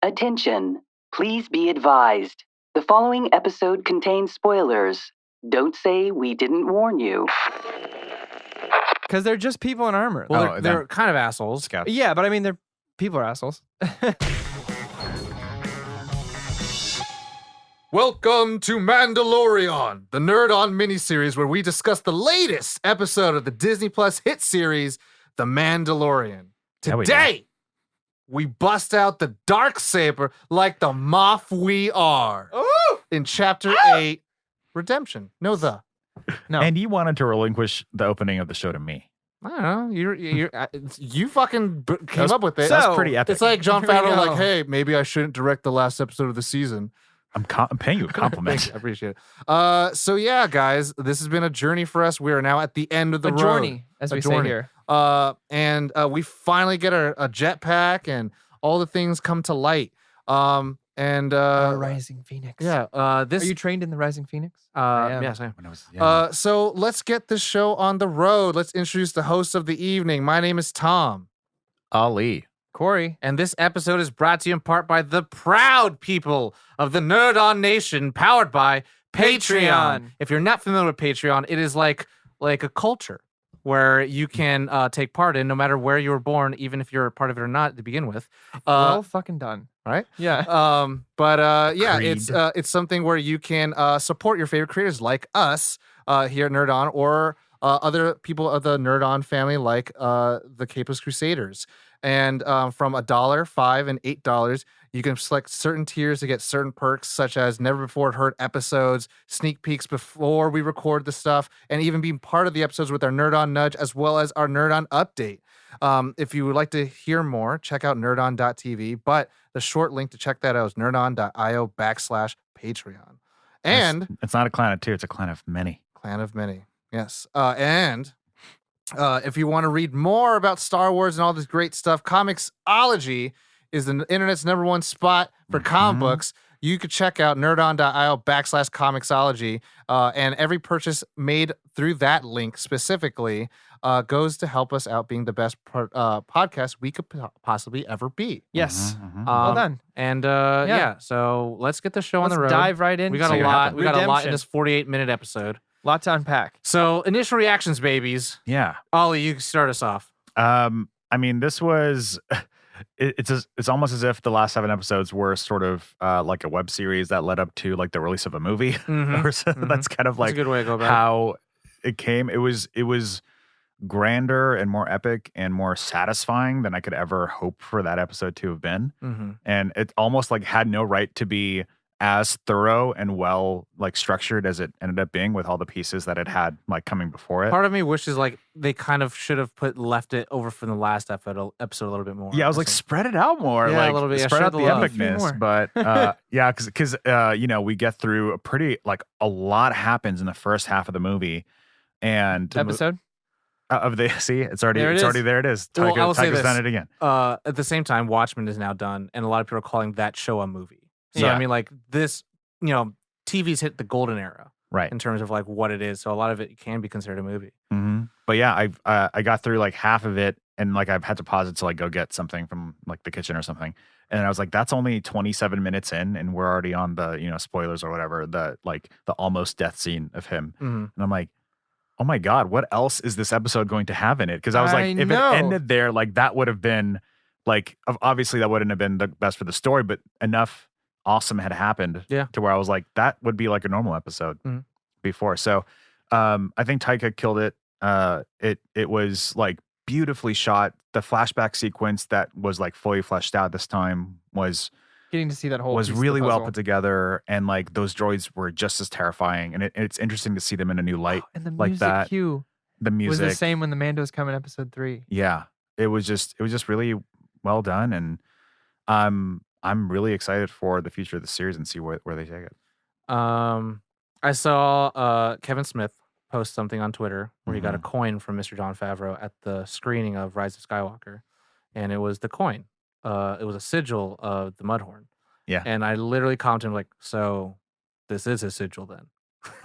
Attention, please be advised. The following episode contains spoilers. Don't say we didn't warn you. Because they're just people in armor. Well, they're kind of assholes. Scouts. Yeah, but I mean, people are assholes. Welcome to Mandalori-ON, the Nerd-On miniseries where we discuss the latest episode of the Disney Plus hit series, The Mandalorian. Today, we bust out the Darksaber like the Moff we are. Ooh! In Chapter 8, Redemption. No. And you wanted to relinquish the opening of the show to me. I don't know. You fucking came up with it. That's pretty epic. It's like John Favreau, like, hey, maybe I shouldn't direct the last episode of the season. I'm paying you a compliment. I appreciate it. So yeah, guys, this has been a journey for us. We are now at the end of the road. Journey, as we say here. And we finally get a jetpack, and all the things come to light. Rising Phoenix. Yeah. Are you trained in the Rising Phoenix? Yes, I am. So let's get this show on the road. Let's introduce the host of the evening. My name is Tom. Ali. Corey. And this episode is brought to you in part by the proud people of the Nerd-On Nation, powered by Patreon. If you're not familiar with Patreon, it is like a culture where you can take part in no matter where you were born, even if you're a part of it or not to begin with. Well fucking done. Right? Yeah. Yeah, Creed. it's something where you can support your favorite creators like us here at Nerd-On, or other people of the Nerd-On family like the Capus Crusaders. And from $1, $5, and $8, you can select certain tiers to get certain perks, such as never before heard episodes, sneak peeks before we record the stuff, and even being part of the episodes with our Nerd-On Nudge, as well as our Nerd-On Update. If you would like to hear more, check out nerdon.tv, but the short link to check that out is nerdon.io/Patreon. And it's not a clan of two, it's a clan of many. Clan of many, yes. If you want to read more about Star Wars and all this great stuff, Comixology is the internet's #1 spot for comic books. You could check out nerdon.io/Comixology, and every purchase made through that link specifically goes to help us out being the best podcast we could possibly ever be. Yes. Well done. And Yeah. So let's get the show on the road. Dive right in. We got a lot. We got a lot in this 48-minute episode. Lot to unpack. So initial reactions, babies. Yeah. Ollie, you can start us off. I mean, this was it's almost as if the last 7 episodes were sort of like a web series that led up to like the release of a movie. That's kind of like That's a good way to go about how it came. It was grander and more epic and more satisfying than I could ever hope for that episode to have been. And it almost like had no right to be as thorough and well like structured as it ended up being, with all the pieces that it had like coming before it. Part of me wishes like they kind of should have left it over from the last episode a little bit more. Yeah, I was like, spread it out more. Yeah, like, a little bit. Yeah, spread show out the the love. epicness. But yeah, because we get through a lot happens in the first half of the movie, and Episode? it's already There it it's is. already there. It is. Well, I will say Taika's this. done it again. At the same time, Watchmen is now done, and a lot of people are calling that show a movie. So Yeah. I mean, like this, TV's hit the golden era, Right. in terms of like what it is. So a lot of it can be considered a movie. But yeah, I got through like half of it, and like I've had to pause it to like go get something from like the kitchen or something. And I was like, that's only 27 minutes in, and we're already on the spoilers or whatever, the almost death scene of him. And I'm like, oh my God, what else is this episode going to have in it? Because I was like, if it ended there, like that would have been like, obviously that wouldn't have been the best for the story, but enough awesome had happened to where I was like, that would be like a normal episode before. So I think Taika killed it. It was like beautifully shot. The flashback sequence that was like fully fleshed out this time was Getting to see that whole was piece of really the well puzzle. put together, and like those droids were just as terrifying, and it's interesting to see them in a new light. And the like music that. cue The music was the same when the Mandos come in episode 3. Yeah, it was just really well done, and I'm really excited for the future of the series and see where they take it. I saw Kevin Smith post something on Twitter where he got a coin from Mr. Jon Favreau at the screening of Rise of Skywalker, and it was the coin. It was a sigil of the Mudhorn. Yeah. And I literally commented like, so this is his sigil then.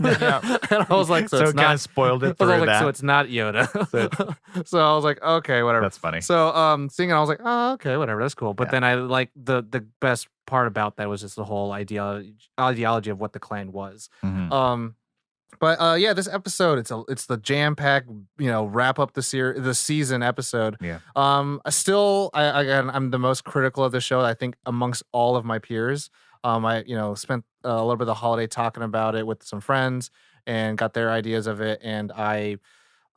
Yeah. And I was like, so So it's it kind not. of spoiled it I was through like, that. so it's not Yoda. So I was like, okay, whatever. That's funny. So seeing it, I was like, oh, okay, whatever, that's cool. But Yeah. then I like the best part about that was just the whole ideology of what the clan was. Mhm. But yeah, this episode it's the jam pack, wrap up the season episode. Yeah. Again, I'm the most critical of the show, I think, amongst all of my peers. I spent a little bit of the holiday talking about it with some friends and got their ideas of it, and I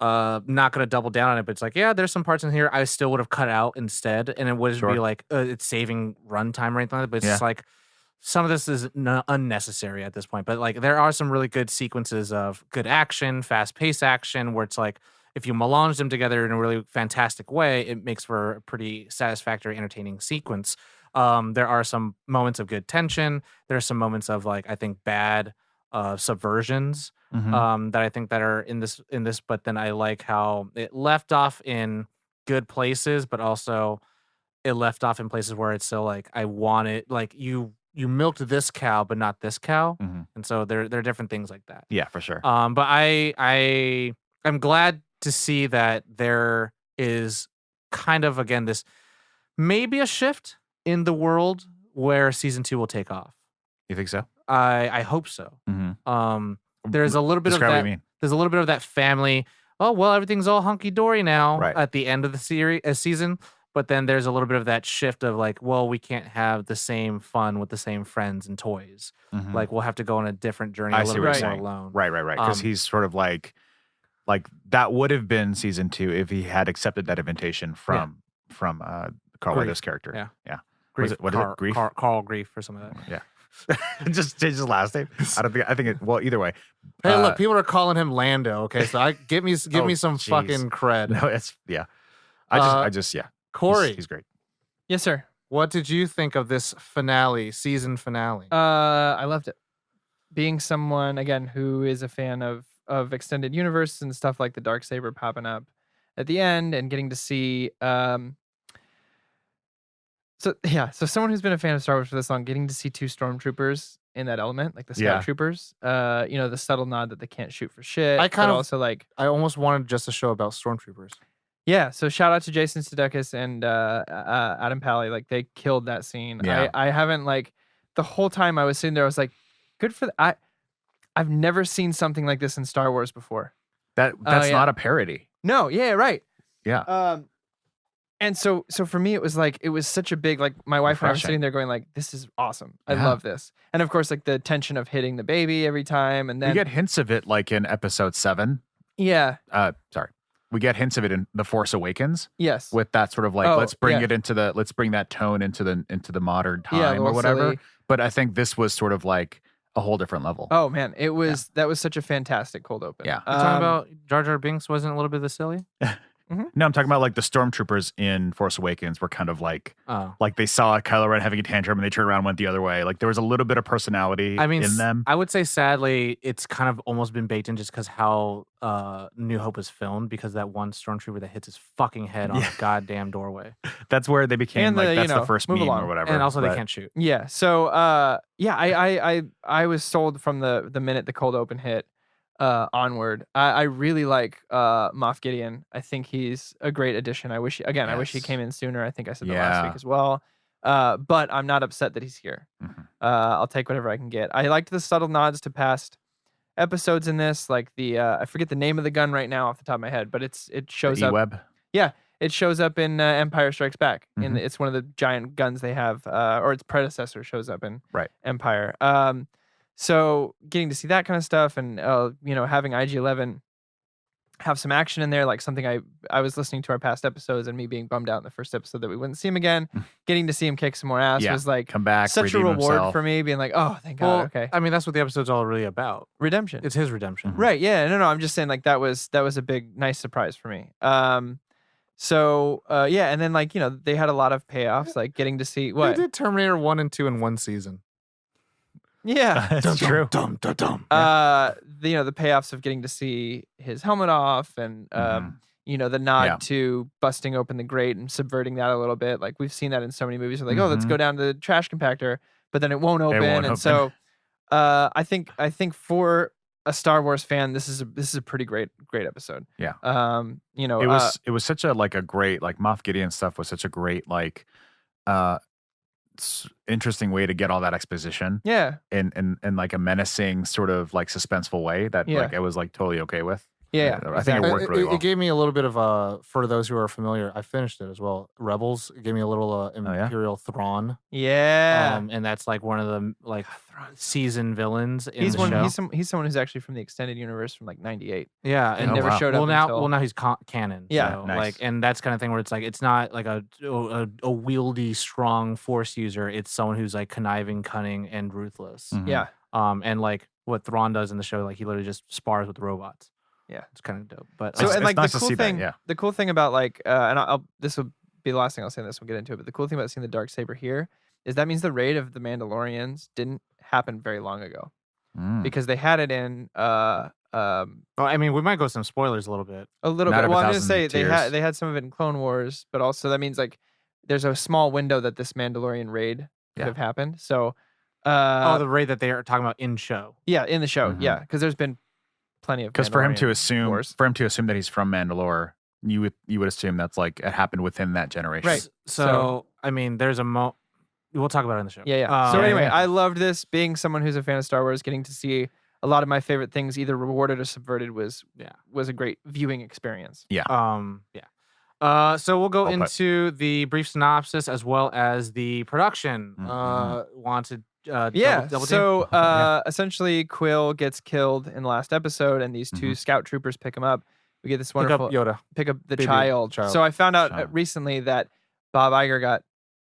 not gonna double down on it, but it's like, yeah, there's some parts in here I still would have cut out instead, and it wouldn't be Sure. like it's saving runtime or anything like that, but it's Yeah. just like some of this is unnecessary at this point. But like there are some really good sequences of good action, fast paced action, where it's like if you melange them together in a really fantastic way, it makes for a pretty satisfactory, entertaining sequence. There are some moments of good tension. There are some moments of like I think bad subversions Mhm. that I think that are in this. But then I like how it left off in good places, but also it left off in places where it's still like I want it like you milked this cow, but not this cow, Mhm. and so there are different things like that. Yeah, for sure. But I'm glad to see that there is kind of again this maybe a shift in the world where season 2 will take off. You think so? I hope so. Mhm. There's a little bit Describe of what that. you mean. There's a little bit of that family. Oh well, everything's all hunky dory now Right. at the end of the season. But then there's a little bit of that shift of like, well, we can't have the same fun with the same friends and toys. Mhm. Like we'll have to go on a different journey, I a see little what bit you're more saying. alone. Right. Because he's sort of like that would have been season 2 if he had accepted that invitation from Carl Grief. Weathers' character. Yeah. Yeah. Grief, What is it? Grief? Carl Grief or something like that. Yeah. Just change his last name. I think it. Well, either way. Hey, look, people are calling him Lando. Okay, so give me Oh, some jeez. fucking cred. No, it's yeah. I just yeah. Corey, He's great. Yes, sir. what did you think of this season finale? I loved it. Being someone again who is a fan of extended universe and stuff like the Darksaber popping up at the end and getting to see so someone who's been a fan of Star Wars for this long, getting to see 2 stormtroopers in that element, like the scout Yeah. troopers, the subtle nod that they can't shoot for shit. I kind but of- also like I almost wanted just a show about stormtroopers. yeah, so shout out to Jason Sudeikis and Adam Pally. Like they killed that scene. Yeah. I haven't like the whole time I was sitting there, I was like, good for I've never seen something like this in Star Wars before. That's yeah. not a parody. No, yeah, right. Yeah. And so for me it was such a big like my wife and I were Refreshing. sitting there going like, this is awesome. I Yeah. love this. And of course like the tension of hitting the baby every time and We then get hints of it like in episode 7. yeah, Sorry. We get hints of it in The Force Awakens yes. with that sort of like Oh, let's bring yeah. it let's bring that tone into the modern Yeah, a time or little whatever. silly. But I think this was sort of like a whole different level. Oh man, that was such a fantastic cold open. Yeah. You talking about Jar Jar Binks wasn't a little bit of the silly? No, I'm talking about like the stormtroopers in Force Awakens were kind of like Oh. like they saw Kylo Ren having a tantrum and they turned around and went the other way. Like there was a little bit of personality I mean, in them. I would say sadly, it's kind of almost been baked in just because how New Hope was filmed, because that one stormtrooper that hits his fucking head on Yeah. a goddamn doorway, That's where they became And like the, that's the first move meme along. or whatever. and also they but- can't shoot. Yeah. So I was sold from the minute the cold open hit onward. I really like Moff Gideon. I think he's a great addition. I wish he Yes. came in sooner. I think I said that last Yeah. week as well. But I'm not upset that he's here. Mhm. I'll take whatever I can get. I liked the subtle nods to past episodes in this, like the I forget the name of the gun right now off the top of my head, but it shows The up. E-Web. It shows up in Empire Strikes Back. Mhm. It's one of the giant guns they have, or its predecessor shows up in Right. Empire. So getting to see that kind of stuff, and having IG-11 have some action in there, like something I was listening to our past episodes and me being bummed out in the first episode that we wouldn't see him again. Getting to see him kick some more ass Yeah. was like Come back. such a redeem reward himself. for me, being like, oh, thank God. Well, Okay, I mean, that's what the episode's all really about. redemption. It's his redemption. Mhm. Right. Yeah. No. I'm just saying like that was a big nice surprise for me. Yeah, and then like they had a lot of payoffs, like getting to see They what. did Terminator 1 and 2 in one season. Yeah. That's true. The payoffs of getting to see his helmet off and the nod Yeah. to busting open the grate and subverting that a little bit. Like we've seen that in so many movies. We're like, oh, let's Mhm. go down to the trash compactor, but then it won't open. won't And so I think for a Star Wars fan, this is a pretty great episode. Yeah. You know, It was such a like a great like Moff Gideon stuff was such a great like interesting way to get all that exposition. Yeah. In like a menacing sort of like suspenseful way that like I was like totally okay with. Yeah, I think it worked really well. It gave me a little bit of for those who are familiar, I finished it as well. Rebels, it gave me a little Imperial Thrawn. Yeah. And that's like one of the like seasoned villains in he's the one show. he's someone who's actually from the extended universe from like 98. Yeah, and never showed up until... now he's canon. Yeah, so, nice. Like, and that's kind of thing where it's like it's not like a wieldy, strong Force user. It's someone who's like conniving, cunning, and ruthless. Mhm. Yeah. And like what Thrawn does in the show, like he literally just spars with robots. Yeah, it's kind of dope. But so and like nice the to cool see thing, that, yeah. the cool thing about like, and I'll this will be the last thing I'll say. This we'll get into it. But the cool thing about seeing the Darksaber here is that means the raid of the Mandalorians didn't happen very long ago, because they had it in. well, I mean, we might go some spoilers a little bit. A little Not bit. of Well, I'm 1,000 gonna say tears. they had some of it in Clone Wars, but also that means like there's a small window that this Mandalorian raid could have happened. So, the raid that they are talking about in show. Yeah, in the show. Mhm. Yeah, because there's been plenty of Because for him to Mandalorian assume that he's from Mandalore, you would assume that's like it happened within that generation. Right. So I mean, there's a we'll talk about it in the show. Yeah. So anyway, I loved this. Being someone who's a fan of Star Wars, getting to see a lot of my favorite things either rewarded or subverted was a great viewing experience. Yeah. So we'll go Well put. into the brief synopsis as well as the production. Wanted double so team? essentially Quill gets killed in the last episode, and these two scout troopers pick him up. We get this wonderful pick up the baby child. child. So I found out recently that Bob Iger got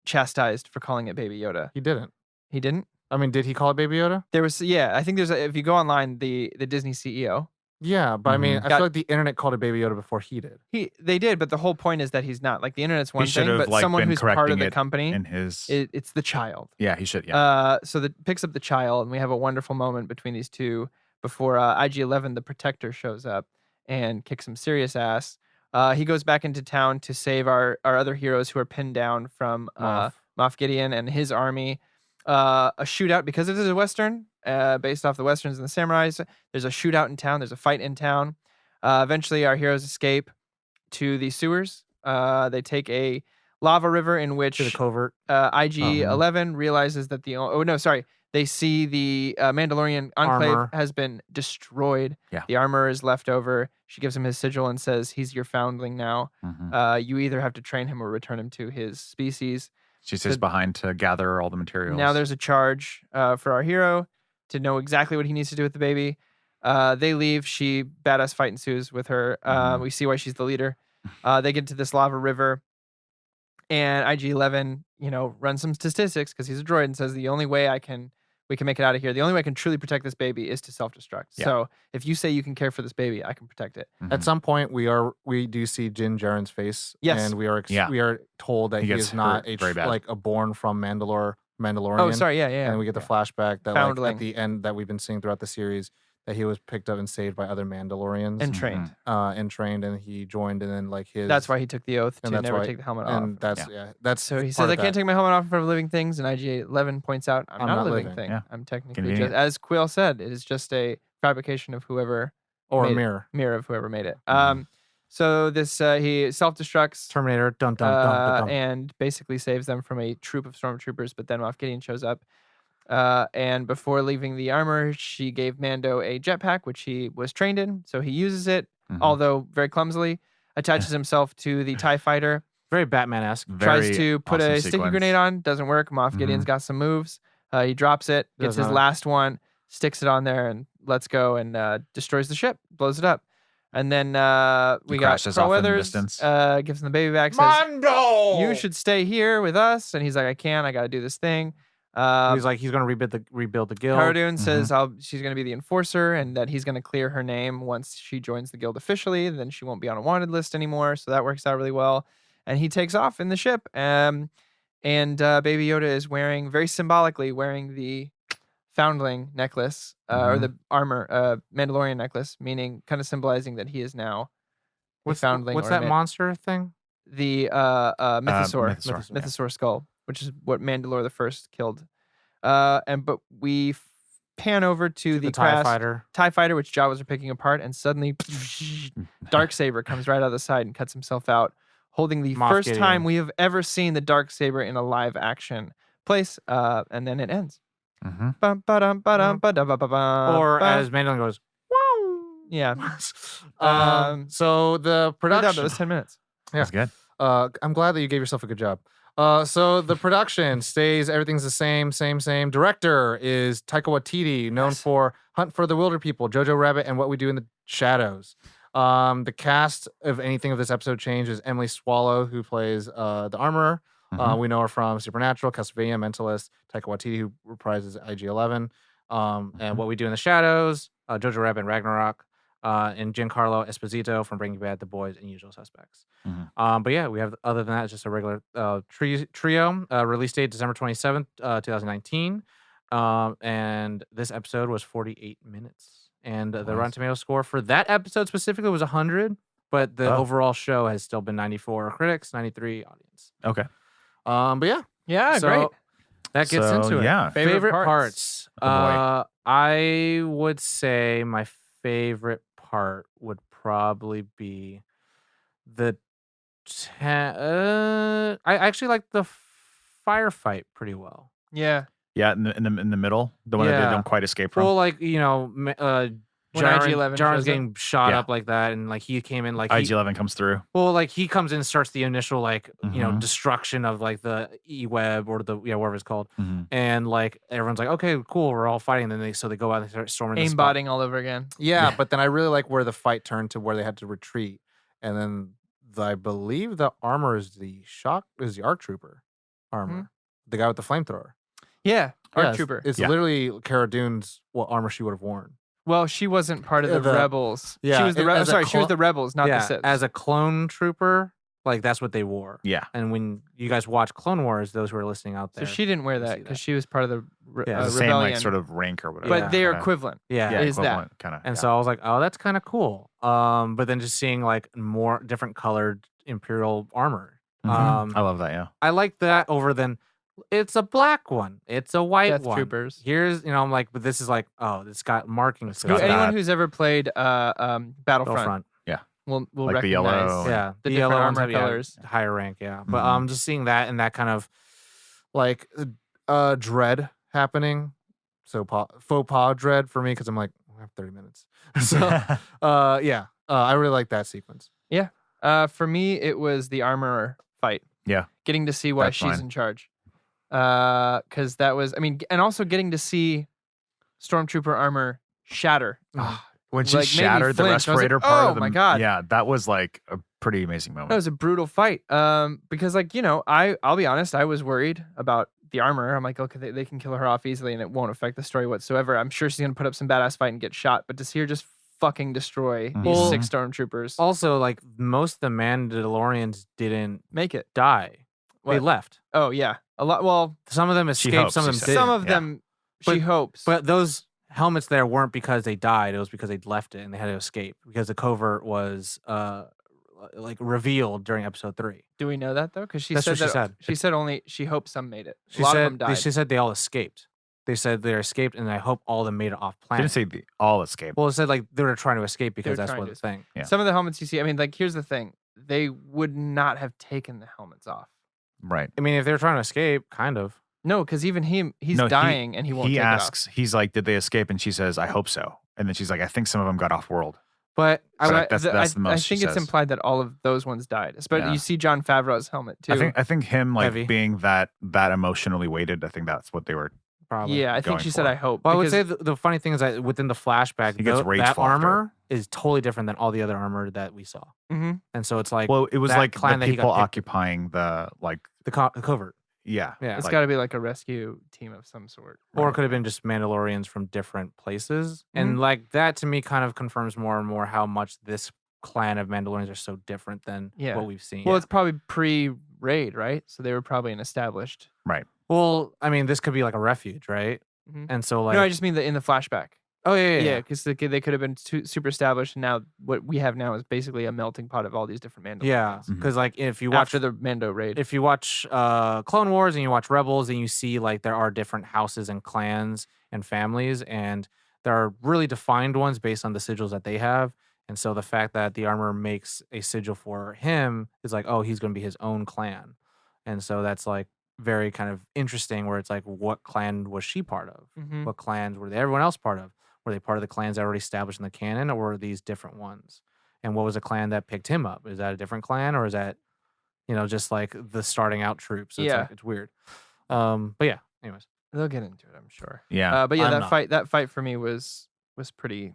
chastised for calling it Baby Yoda. He didn't. He didn't? I mean, did he call it Baby Yoda? There was I think there's if you go online, the Disney CEO. Yeah, but I mean, I feel like the internet called it Baby Yoda before he did. They did, but the whole point is that he's not. Like the internet's one He should thing, have but like someone been who's part of correcting the it company, in his. it's the child. Yeah, he should. Yeah. So that picks up the child, and we have a wonderful moment between these two before IG-11, the Protector, shows up and kicks some serious ass. He goes back into town to save our other heroes who are pinned down from Moff Gideon and his army. A shootout, because it is a Western, based off the Westerns and the Samurais. There's a shootout in town. There's a fight in town. Eventually, our heroes escape to the sewers. They take a lava river in which To the covert. IG-11 realizes that they see the Mandalorian enclave Armor. has been destroyed. Yeah. The armor is left over. She gives him his sigil and says, he's your foundling now. You either have to train him or return him to his species. She stays behind to gather all the materials. Now there's a charge for our hero to know exactly what he needs to do with the baby. They leave. Badass fight ensues with her. We see why she's the leader. They get to this lava river, and IG-11, runs some statistics because he's a droid and says the only way we can make it out of here. The only way I can truly protect this baby is to self-destruct. Yeah. So if you say you can care for this baby, I can protect it. At some point, we do see Din Djarin's face. Yes. And we are told that He he gets is not hurt very bad. like a born from Mandalorian. Oh, sorry. Yeah. And we get the flashback that like, Foundling. at the end that we've been seeing throughout the series that he was picked up and saved by other Mandalorians And trained. and trained, and he joined, and then like his. That's why he took the oath and to that's never why- take the helmet off. And that's that's So he part says, of I can't that. take my helmet off in front of living things. And IG-11 points out, I'm not a living thing. Yeah. I'm technically Convenient. just, as Quill said, it is just a fabrication of whoever, or a made it. mirror. mirror of whoever made it. So this, he self-destructs Terminator. Dun dun dun dun. dun. and basically saves them from a troop of stormtroopers, but then Moff Gideon shows up. And before leaving the armor, she gave Mando a jetpack, which he was trained in. So he uses it, although very clumsily, attaches himself to the TIE fighter, Very Batman-esque. tries to put awesome a sticky sequence. grenade on, doesn't work. Moff Gideon's got some moves. He drops it, gets Does his not. last one, sticks it on there, and lets go and destroys the ship, blows it up. And then we got crashes Carl off in the Weathers, distance. gives him the baby back, says, Mando. you should stay here with us. And he's like, I can't. I got to do this thing. He's like he's gonna rebuild the guild. Cara Dune says she's going to be the enforcer and that he's going to clear her name once she joins the guild officially. Then she won't be on a wanted list anymore. So that works out really well. And he takes off in the ship. And Baby Yoda is very symbolically wearing the foundling necklace or the armor, Mandalorian necklace, meaning kind of symbolizing that he is now a foundling. What's or that monster thing? The mythosaur. Mythosaur. Mythosaur skull, which is what Mandalore the First killed. But we pan over to the TIE fighter. TIE fighter, which Jawas are picking apart, and suddenly Darksaber comes right out of the side and cuts himself out, holding the Moff first Gideon. time we have ever seen the Darksaber in a live action place, and then it ends. Mhm. Bum, ba-dum, ba-dum, ba-dum, ba-ba-bum, Or bum. as Mandalorian goes, Yeah. so the Good job, production. that was 10 minutes. That's good. I'm glad that you gave yourself a good job. So the production stays, everything's the same. Director is Taika Waititi, known for Hunt for the Wilder People, Jojo Rabbit, and What We Do in the Shadows. The cast of anything of this episode changes. Emily Swallow, who plays the armorer. Mhm. We know her from Supernatural, Castlevania, Mentalist. Taika Waititi, who reprises IG-11. And What We Do in the Shadows, Jojo Rabbit and Ragnarok. And Giancarlo Esposito from Breaking Bad, The Boys, and Usual Suspects. Mhm. But yeah, we have, other than that, it's just a regular trio. Release date December 27th, 2019. And this episode was 48 minutes. And the Nice. Rotten Tomatoes score for that episode specifically was 100, but the Oh. overall show has still been 94 critics, 93 audience. Okay. But yeah, Yeah, so great. that gets So, into it. yeah. Favorite parts. Oh, boy. I would say my favorite part would probably be the I actually like the firefight pretty well. Yeah. Yeah, in the middle, the one that Yeah. they don't quite escape from. Well, like, When IG-11 Jaren's shows getting shot Yeah. up like that, and like he came in like IG-11 comes through. he comes in and starts the initial Mhm. destruction of like the E-web or the whatever it's called, Mhm. and like everyone's like, okay, cool, we're all fighting. And then they go out and they start storming the spot. Aimbotting all over again. Yeah, Yeah. but then I really like where the fight turned to where they had to retreat, and then I believe the armor is the ARC Trooper armor, the guy with the flamethrower. Yeah. Yeah, ARC Trooper. It's Yeah. literally Cara Dune's what armor she would have worn. Well, she wasn't part of Yeah, the the- rebels. yeah, She was the as a sorry, she was the rebels, not the yeah, Sith. as a clone trooper, like that's what they wore. Yeah. And when you guys watch Clone Wars, those who are listening out So there, she didn't wear you that see because that. she was part of the Yeah, It's the same rebellion. like sort of rank or whatever. But Yeah. they're Kinda- equivalent. yeah. Yeah, is that. equivalent kind of. And so I was like, oh, that's kind of cool. But then just seeing like more different colored Imperial armor. I love that. Yeah. I like that over than it's a black one. It's a white Death one. Troopers. Here's, I'm like, but this is like, oh, it's got markings. It's to got it. Anyone that. who's ever played Battlefront Battlefront. will Like the recognize. yellow. Yeah, The yellow different ones armor have, colors. higher rank. Yeah, but Mhm. just seeing that and that kind of like dread happening. So faux pas dread for me because I'm like, I have 30 minutes. So yeah, I really like that sequence. For me, it was the armorer fight. Yeah. Getting to see why That's she's fine. in charge. Because that was, and also getting to see Stormtrooper armor shatter. When she Like, made me shattered the flinch. I was like, respirator part "Oh of the my God." Yeah, that was like a pretty amazing moment. That was a brutal fight. Because I'll be honest, I was worried about the armor. I'm like, okay, they can kill her off easily and it won't affect the story whatsoever. I'm sure she's gonna put up some badass fight and get shot, but to see her just fucking destroy these Well, 6 stormtroopers, Also, like most of the Mandalorians didn't make it. die; they What? left. Oh yeah, a lot. Well, Some of them She escaped. hopes, Some of she them said. didn't. some of yeah. them she But- hopes. But those helmets there weren't because they died. It was because they left it and they had to escape because the covert was like revealed during episode 3. do we know that though? Because she That's said what she that said. she said only she hopes some made it. She a lot said of them died. she said they all escaped. They said they escaped, and I hope all of them made it off planet. Didn't say all escape. Well, it said like they were trying to escape because were that's trying what to the thing. Yeah. Some of the helmets you see, I mean, like here's the thing: they would not have taken the helmets off. Right. I mean, if they were trying to escape, kind of. No, because even he's No, dying and he won't. He take asks, he's like, did they escape? And she says, I hope so. And then she's like, I think some of them got off world. But it off. So So that's the most I she think it's says. implied that all of those ones died. Especially Yeah. you see John Favreau's helmet too. I think him like Heavy. being that emotionally weighted. I think that's what they were. probably. yeah, I think going she said for. I hope. Well, I would because- say the funny thing is that within the flashback, He gets rage that fucked after. armor is totally different than all the other armor that we saw. Mhm. And so it's like Well, it was that like clan the that he got people picked- occupying the like. the covert. Yeah. Yeah. It's like- got to be like a rescue team of some sort. Or it Right. could have been just Mandalorians from different places. And like that to me kind of confirms more and more how much this clan of Mandalorians are so different than Yeah. what we've seen. Well, it's probably pre-raid, right? So they were probably an established. Well, I mean, this could be like a refuge, right? Mhm. And so like no, I just mean in the flashback. oh yeah, Yeah, because they could have been super established, and now what we have now is basically a melting pot of all these different Mandalorians. yeah. Mhm. Because like if you watch After the Mando raid. Clone Wars and you watch Rebels and you see like there are different houses and clans and families, and there are really defined ones based on the sigils that they have. And so the fact that the armor makes a sigil for him is like, oh, he's going to be his own clan. And so that's like very kind of interesting where it's like, what clan was she part of? Mhm. What clans were everyone else part of? Were they part of the clans that are already established in the canon, or were these different ones? And what was the clan that picked him up? Is that a different clan, or is that, just like the starting out troops? It's Yeah. like, it's weird. But yeah, anyways. They'll get into it, I'm sure. Yeah. But yeah, I'm that not. fight for me was pretty.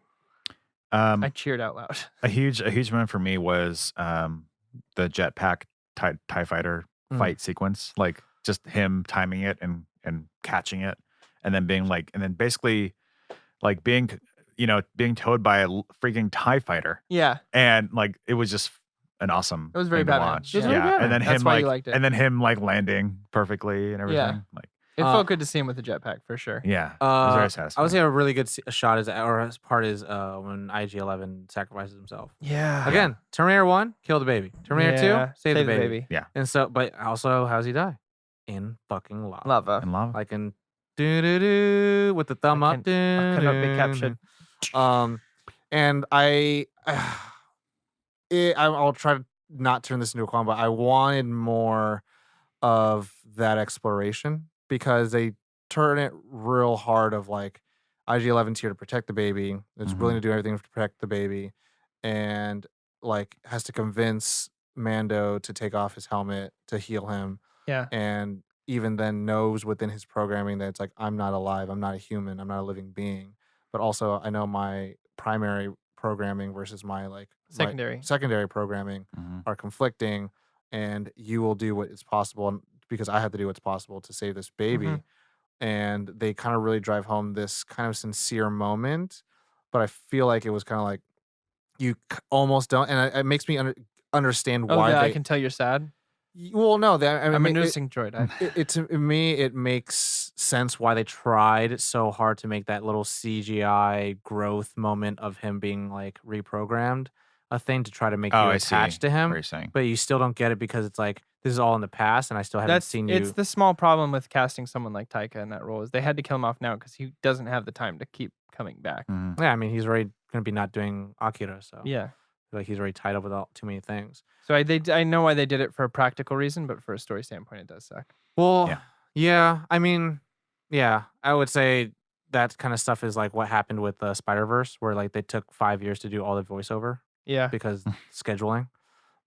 Um, I cheered out loud. a huge moment for me was the jetpack TIE fighter fight sequence, like just him timing it and catching it, and then basically like being towed by a freaking TIE fighter, Yeah, and like it was just an awesome it was very thing to Batman. watch. It was very yeah, Batman. and then That's him why you liked it. and then him like landing perfectly and everything. Like it Uh, felt good to see him with the jetpack for sure. yeah, it was very I satisfying. would say a really good shot his part is when IG-11 sacrifices himself. Yeah. Again, Terminator 1, kill the baby. Terminator 2, save the baby. Yeah. And so, but also, how's he die? In fucking lava. Lava. and lava. Like in do with the thumb up. cannot be captured. And I'll try to not turn this into a qualm, but I wanted more of that exploration because they turn it real hard of like IG-11's here to protect the baby. It's willing to do everything to protect the baby, and like has to convince Mando to take off his helmet to heal him. Yeah. And even then knows within his programming that it's like, I'm not alive, I'm not a human, I'm not a living being. But also I know my primary programming versus my like secondary programming are conflicting, and you will do what is possible because I have to do what's possible to save this baby. And they kind of really drive home this kind of sincere moment, but I feel like it was kind of like you almost don't, and it makes me understand Oh why yeah, they. I can tell you're sad. Well, no, I'm a nursing droid. to me, it makes sense why they tried so hard to make that little CGI growth moment of him being like reprogrammed a thing to try to make you attached to him. What you're saying. But you still don't get it because it's like this is all in the past, and I still haven't seen you. It's the small problem with casting someone like Taika in that role is they had to kill him off now because he doesn't have the time to keep coming back. Yeah, I mean he's already going to be not doing Akira, so Yeah. like he's already tied up with too many things. So I know why they did it for a practical reason, but for a story standpoint, it does suck. Well, yeah. I mean, yeah, I would say that kind of stuff is like what happened with Spider-Verse, where like they took 5 years to do all the voiceover Yeah. because scheduling.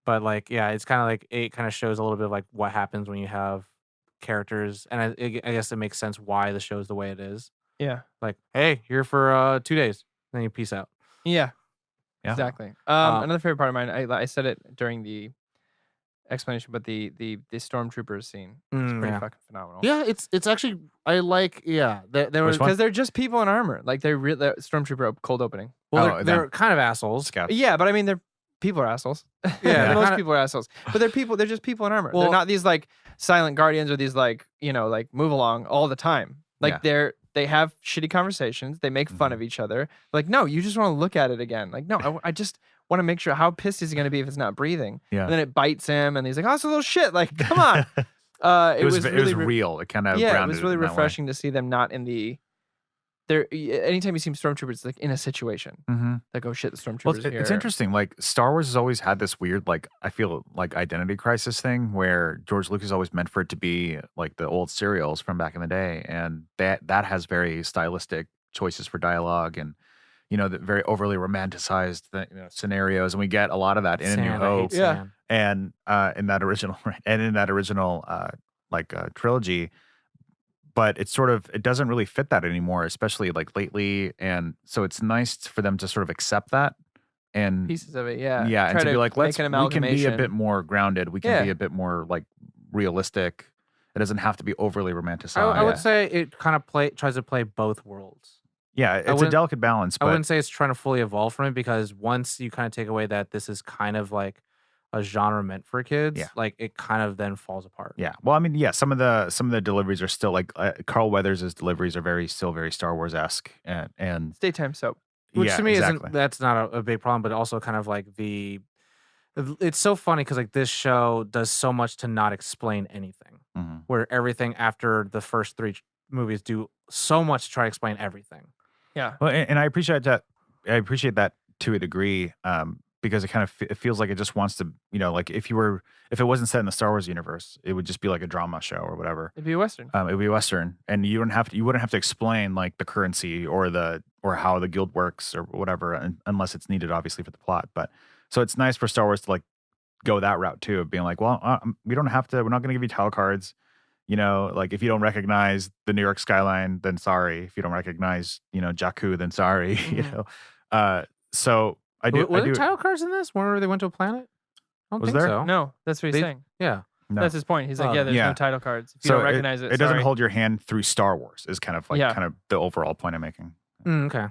But like, yeah, it's kind of like it kind of shows a little bit of like what happens when you have characters, and I guess it makes sense why the show is the way it is. Yeah. Like, hey, you're for 2 days, then you peace out. Yeah. Yeah. Exactly. Another favorite part of mine, I said it during the explanation, but the stormtroopers scene is pretty fucking phenomenal. Yeah, it's actually I like there was because they're just people in armor. Like they're stormtrooper cold opening. well they're kind of assholes. Scouts. Yeah, but I mean people are assholes. Yeah, most kinda- people are assholes. But they're just people in armor. Well- they're not these like silent guardians or these like like move along all the time. Like they have shitty conversations. They make fun of each other. Like, no, you just want to look at it again. Like, no, I just want to make sure how pissed is he going to be if it's not breathing. Yeah. And then it bites him, and he's like, oh, it's a little shit. Like, come on. It was real. It kind of it was really refreshing to see them not in the. Anytime you see stormtroopers, it's like in a situation. Like, oh shit, the stormtroopers Well, here. it's interesting. Like Star Wars has always had this weird, like I feel like identity crisis thing where George Lucas always meant for it to be like the old serials from back in the day, and that has very stylistic choices for dialogue and the very overly romanticized scenarios, and we get a lot of that in A New Hope, and in that original trilogy. But it's it doesn't really fit that anymore, especially like lately. And so it's nice for them to sort of accept that and pieces of it, yeah. Yeah, and Try to be like, we can be a amalgamation. bit more grounded. We can be a bit more like realistic. It doesn't have to be overly romanticized. I would say it kind of tries to play both worlds. Yeah, it's a delicate balance. But I wouldn't say it's trying to fully evolve from it, because once you kind of take away that this is kind of like a genre meant for kids, like it kind of then falls apart. Yeah. Well, I mean, yeah, some of the deliveries are still like Carl Weathers' deliveries are still very Star Wars-esque and It's daytime soap. Which to me that's not a big problem, but also kind of like it's so funny because like this show does so much to not explain anything, where everything after the first movies do so much to try to explain everything. Yeah. Well, and I appreciate that. I appreciate that to a degree, because it kind of it feels like it just wants to, like if it wasn't set in the Star Wars universe, it would just be like a drama show or whatever. It'd be a Western. It would be a Western, and you wouldn't have to explain like the currency or how the guild works or whatever, unless it's needed, obviously, for the plot. But so it's nice for Star Wars to like go that route too, of being like, well, we don't have to. We're not going to give you title cards. Like if you don't recognize the New York skyline, then sorry. If you don't recognize, Jakku, then sorry. So I do. Were there title cards in this? Whenever they went to a planet? I don't Was think there? so. No, that's what he's saying. Yeah. No. That's his point. He's like, there's no title cards. If you don't recognize it, it doesn't sorry. hold your hand through Star Wars. Is kind of the overall point I'm making. Okay.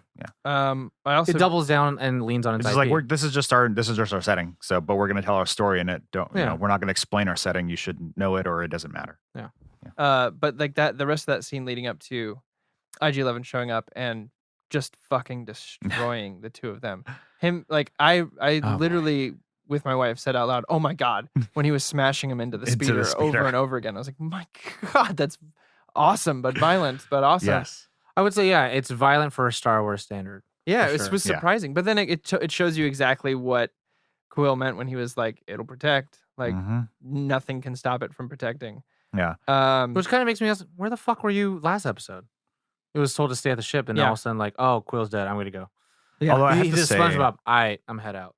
I also It doubles down and leans on its It's IP. like this is just our setting. So, but we're going to tell our story in it. We're not going to explain our setting. You should know it, or it doesn't matter. but like that, the rest of that scene leading up to IG-11 showing up and just fucking destroying the two of them. Him, like I literally with my wife said out loud, "Oh my god!" when he was smashing him into the speeder over and over again. I was like, "My god, that's awesome, but violent, but awesome." Yes. I would say, it's violent for a Star Wars standard. Yeah, For it sure. was surprising. But then it shows you exactly what Quill meant when he was like, "It'll protect." Like nothing can stop it from protecting. Yeah. Which kind of makes me ask, where the fuck were you last episode? It was told to stay at the ship, and then all of a sudden, like, oh, Quill's dead. I'm going to go. Yeah. Although I have He to just say, SpongeBob. I'm head out.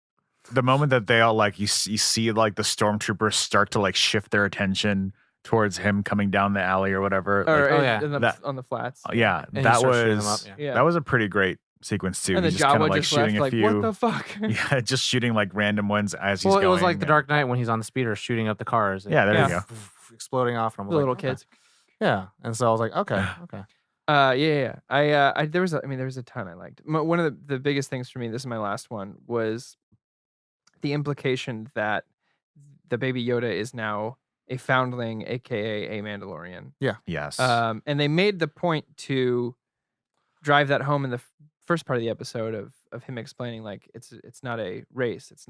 the moment that they all like you see like the stormtroopers start to like shift their attention towards him coming down the alley or whatever. Or like, on the flats. yeah, And he that starts shooting them was up, Yeah. that was a pretty great sequence too. And the He's just kind Jawa of like just left, shooting a like, few. what the fuck? Yeah, just shooting like random ones as he's Well, going. it was like the Dark Knight when he's on the speeder shooting up the cars. And Yeah, there you go. Exploding off. And I was The like, little okay. kids. Yeah. And so I was like, okay. Yeah. There was a ton I liked. One of the biggest things for me, this is my last one, was the implication that the baby Yoda is now a foundling, aka a Mandalorian. Yes. And they made the point to drive that home in the first part of the episode of him explaining like it's not a race, it's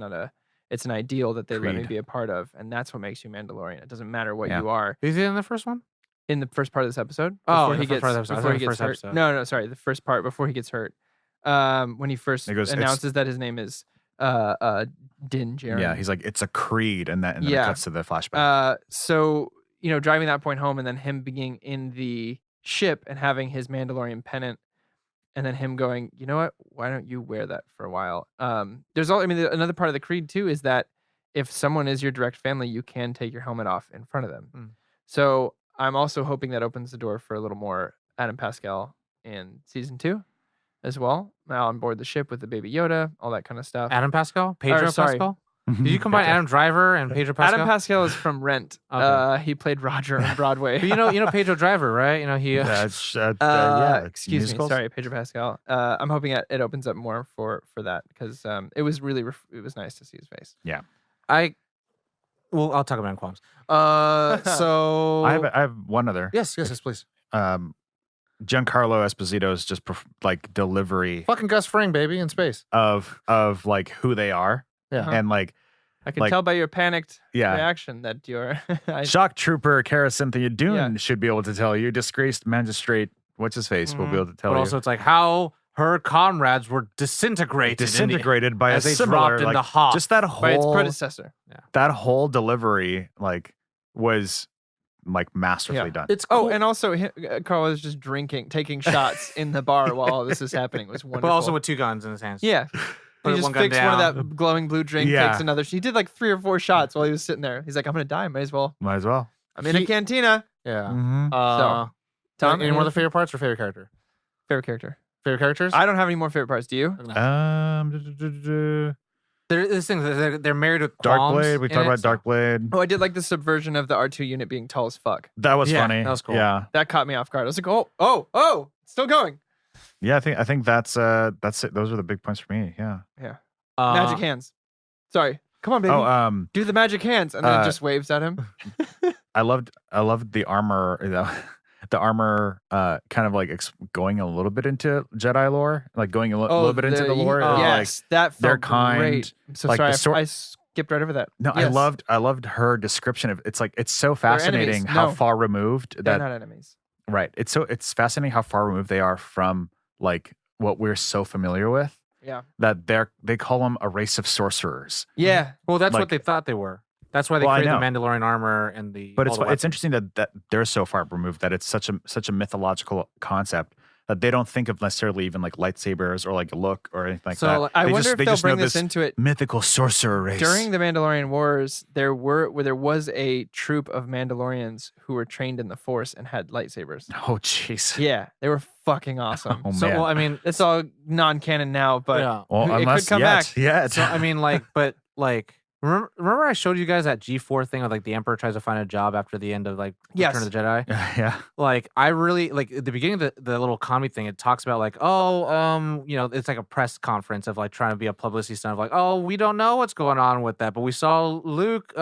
an ideal that they let me Creed. be a part of, and that's what makes you Mandalorian. It doesn't matter what Yeah. you are. Is he in the first one? In the first part of this episode, Oh, before in he the first gets part of the episode. I before thought he the gets first hurt. episode. No, sorry, the first part before he gets hurt. When he first He goes, announces that his name is Din Djarin. yeah, he's like it's a creed, and then Yeah. it cuts to the flashback. So driving that point home, and then him being in the ship and having his Mandalorian pennant, and then him going, you know what? Why don't you wear that for a while? Another part of the creed too is that if someone is your direct family, you can take your helmet off in front of them. Mm. So I'm also hoping that opens the door for a little more Adam Pascal in season 2 as well. Now on board the ship with the baby Yoda, all that kind of stuff. Adam Pascal? Pedro sorry. Pascal? Did you combine Adam Driver and Pedro Pascal? Adam Pascal is from Rent. Okay. He played Roger on Broadway. But you know Pedro Driver, right? He Yeah, excuse me. musicals? Sorry, Pedro Pascal. I'm hoping it opens up more for that because it was really it was nice to see his face. I'll talk about it in qualms. So I have one other. yes, please. Giancarlo Esposito's just delivery Fucking Gus Fring, baby, in space. of like who they are. Yeah. And like I can tell by your panicked yeah. reaction that you're. Shock Trooper Cara Cynthia Dune Yeah. should be able to tell you. Disgraced magistrate, what's his face, will be able to tell But you. also, it's like how her comrades were disintegrated by as a they similar, dropped in the hot. just that by its whole predecessor. that whole delivery was masterfully done. It's cool. Oh, and also Carl is just taking shots in the bar while all this is happening. It was wonderful. but also with 2 guns in his hands. yeah. Put He just one gun fixed one down. of that glowing blue drink, Yeah. takes another. He did like 3 or 4 shots while he was sitting there. He's like, I'm going to die. Might as well. Might as well. I'm in a cantina. Yeah. Mm-hmm. Tom, any more of the favorite parts or favorite character? favorite character? Favorite characters? I don't have any more favorite parts. Do you? This thing, they're married with Dark qualms Blade. We in talked it, about so- Dark Blade. Oh, I did like the subversion of the R2 unit being tall as fuck. That was Yeah, funny. that was cool. Yeah. That caught me off guard. I was like, oh, still going. Yeah, I think that's it. Those are the big points for me. Yeah. Magic hands. Sorry. Come on, baby. Oh, Do the magic hands. And then it just waves at him. I loved the armor. The armor, kind of like going a little bit into Jedi lore, like going a little bit into the lore. Yes, that felt they're kind, great. I'm so like the sorry. I skipped right over that. No, Yes. I loved her description of it's so They're fascinating enemies. how No. far removed They're that not enemies. Right. It's fascinating how far removed they are from like what we're so familiar with. Yeah. That they call them a race of sorcerers. Yeah. Well, that's Like- what they thought they were. That's why they Well, I created the know. Mandalorian armor and the. But all the it's weapons. interesting that they're so far removed that it's such a mythological concept that they don't think of necessarily even like lightsabers or like a look or anything like So, that. like, I They wonder just- if they they'll just know bring this into it. mythical sorcerer race. During the Mandalorian Wars, there was a troop of Mandalorians who were trained in the Force and had lightsabers. Oh jeez. Yeah, they were fucking awesome. Oh, So, man. well, I mean, It's all non-canon now, but yeah. Well, it could unless come yet, back. yet. So I mean, like, but like, remember I showed you guys that G4 thing of like the Emperor tries to find a job after the end of like Yes. Return of the Jedi. yeah. Like, I really like at the beginning of the little comedy thing. It talks about like, it's like a press conference of like trying to be a publicity stunt of like, oh, we don't know what's going on with that, but we saw Luke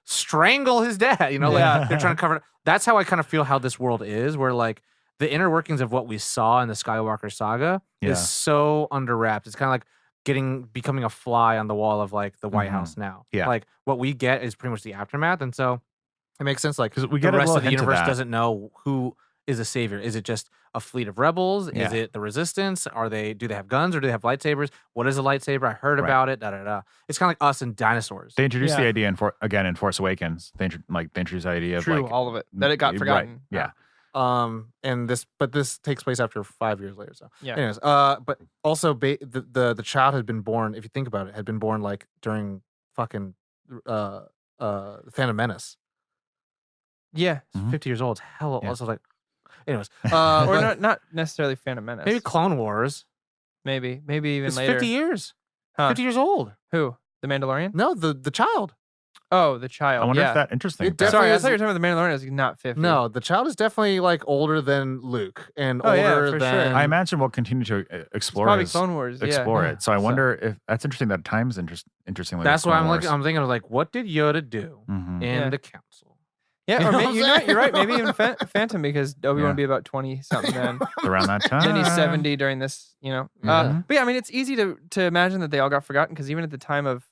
strangle his dad. You know, like Yeah. they're trying to cover it. That's how I kind of feel how this world is, where like the inner workings of what we saw in the Skywalker saga Yeah. is so under wraps. It's kind of like becoming a fly on the wall of like the White Mhm. House now. Yeah. Like what we get is pretty much the aftermath. And so it makes sense. Like 'Cause we the get a rest little of the hint of universe that. doesn't know who is a savior. Is it just a fleet of rebels? Yeah. Is it the resistance? Do they have guns or do they have lightsabers? What is a lightsaber? I heard Right. about it. Da da da. It's kind of like us and dinosaurs. They introduced the Yeah. idea in Force Awakens. They introduced the idea of True, like all of it. That it got right, forgotten. Yeah. And this takes place after 5 years later. So Yeah. anyways, but also the child had been born. If you think about it, had been born like during fucking Phantom Menace. Yeah. Mhm. 50 years old. Hell, Yeah. also like, anyways, Or but not necessarily Phantom Menace. maybe Clone Wars. Maybe even It's later. 50 years. Huh. 50 years old. Who? The Mandalorian? No, the child. Oh, the child. I wonder yeah. if that interesting. It if that- definitely Sorry, I is- thought you were talking about the Mandalorian. Is not 50. No, the child is definitely like older than Luke and Oh, yeah, older for than. sure. I imagine we'll continue to It's explore probably his- Clone Wars. Yeah. explore Yeah. it. So I So- wonder if that's interesting. That time's interestingly. with That's why Clone I'm Wars. I'm thinking of like, what did Yoda do Mhm. in Yeah. the council? Yeah, You or know maybe what you I'm know what, you're right. saying? Maybe even Phantom because Obi-Wan Yeah. would be about 20 something then. around that time. Then he's 70 during this, you know. Yeah. But yeah, I mean, it's easy to imagine that they all got forgotten because even at the time of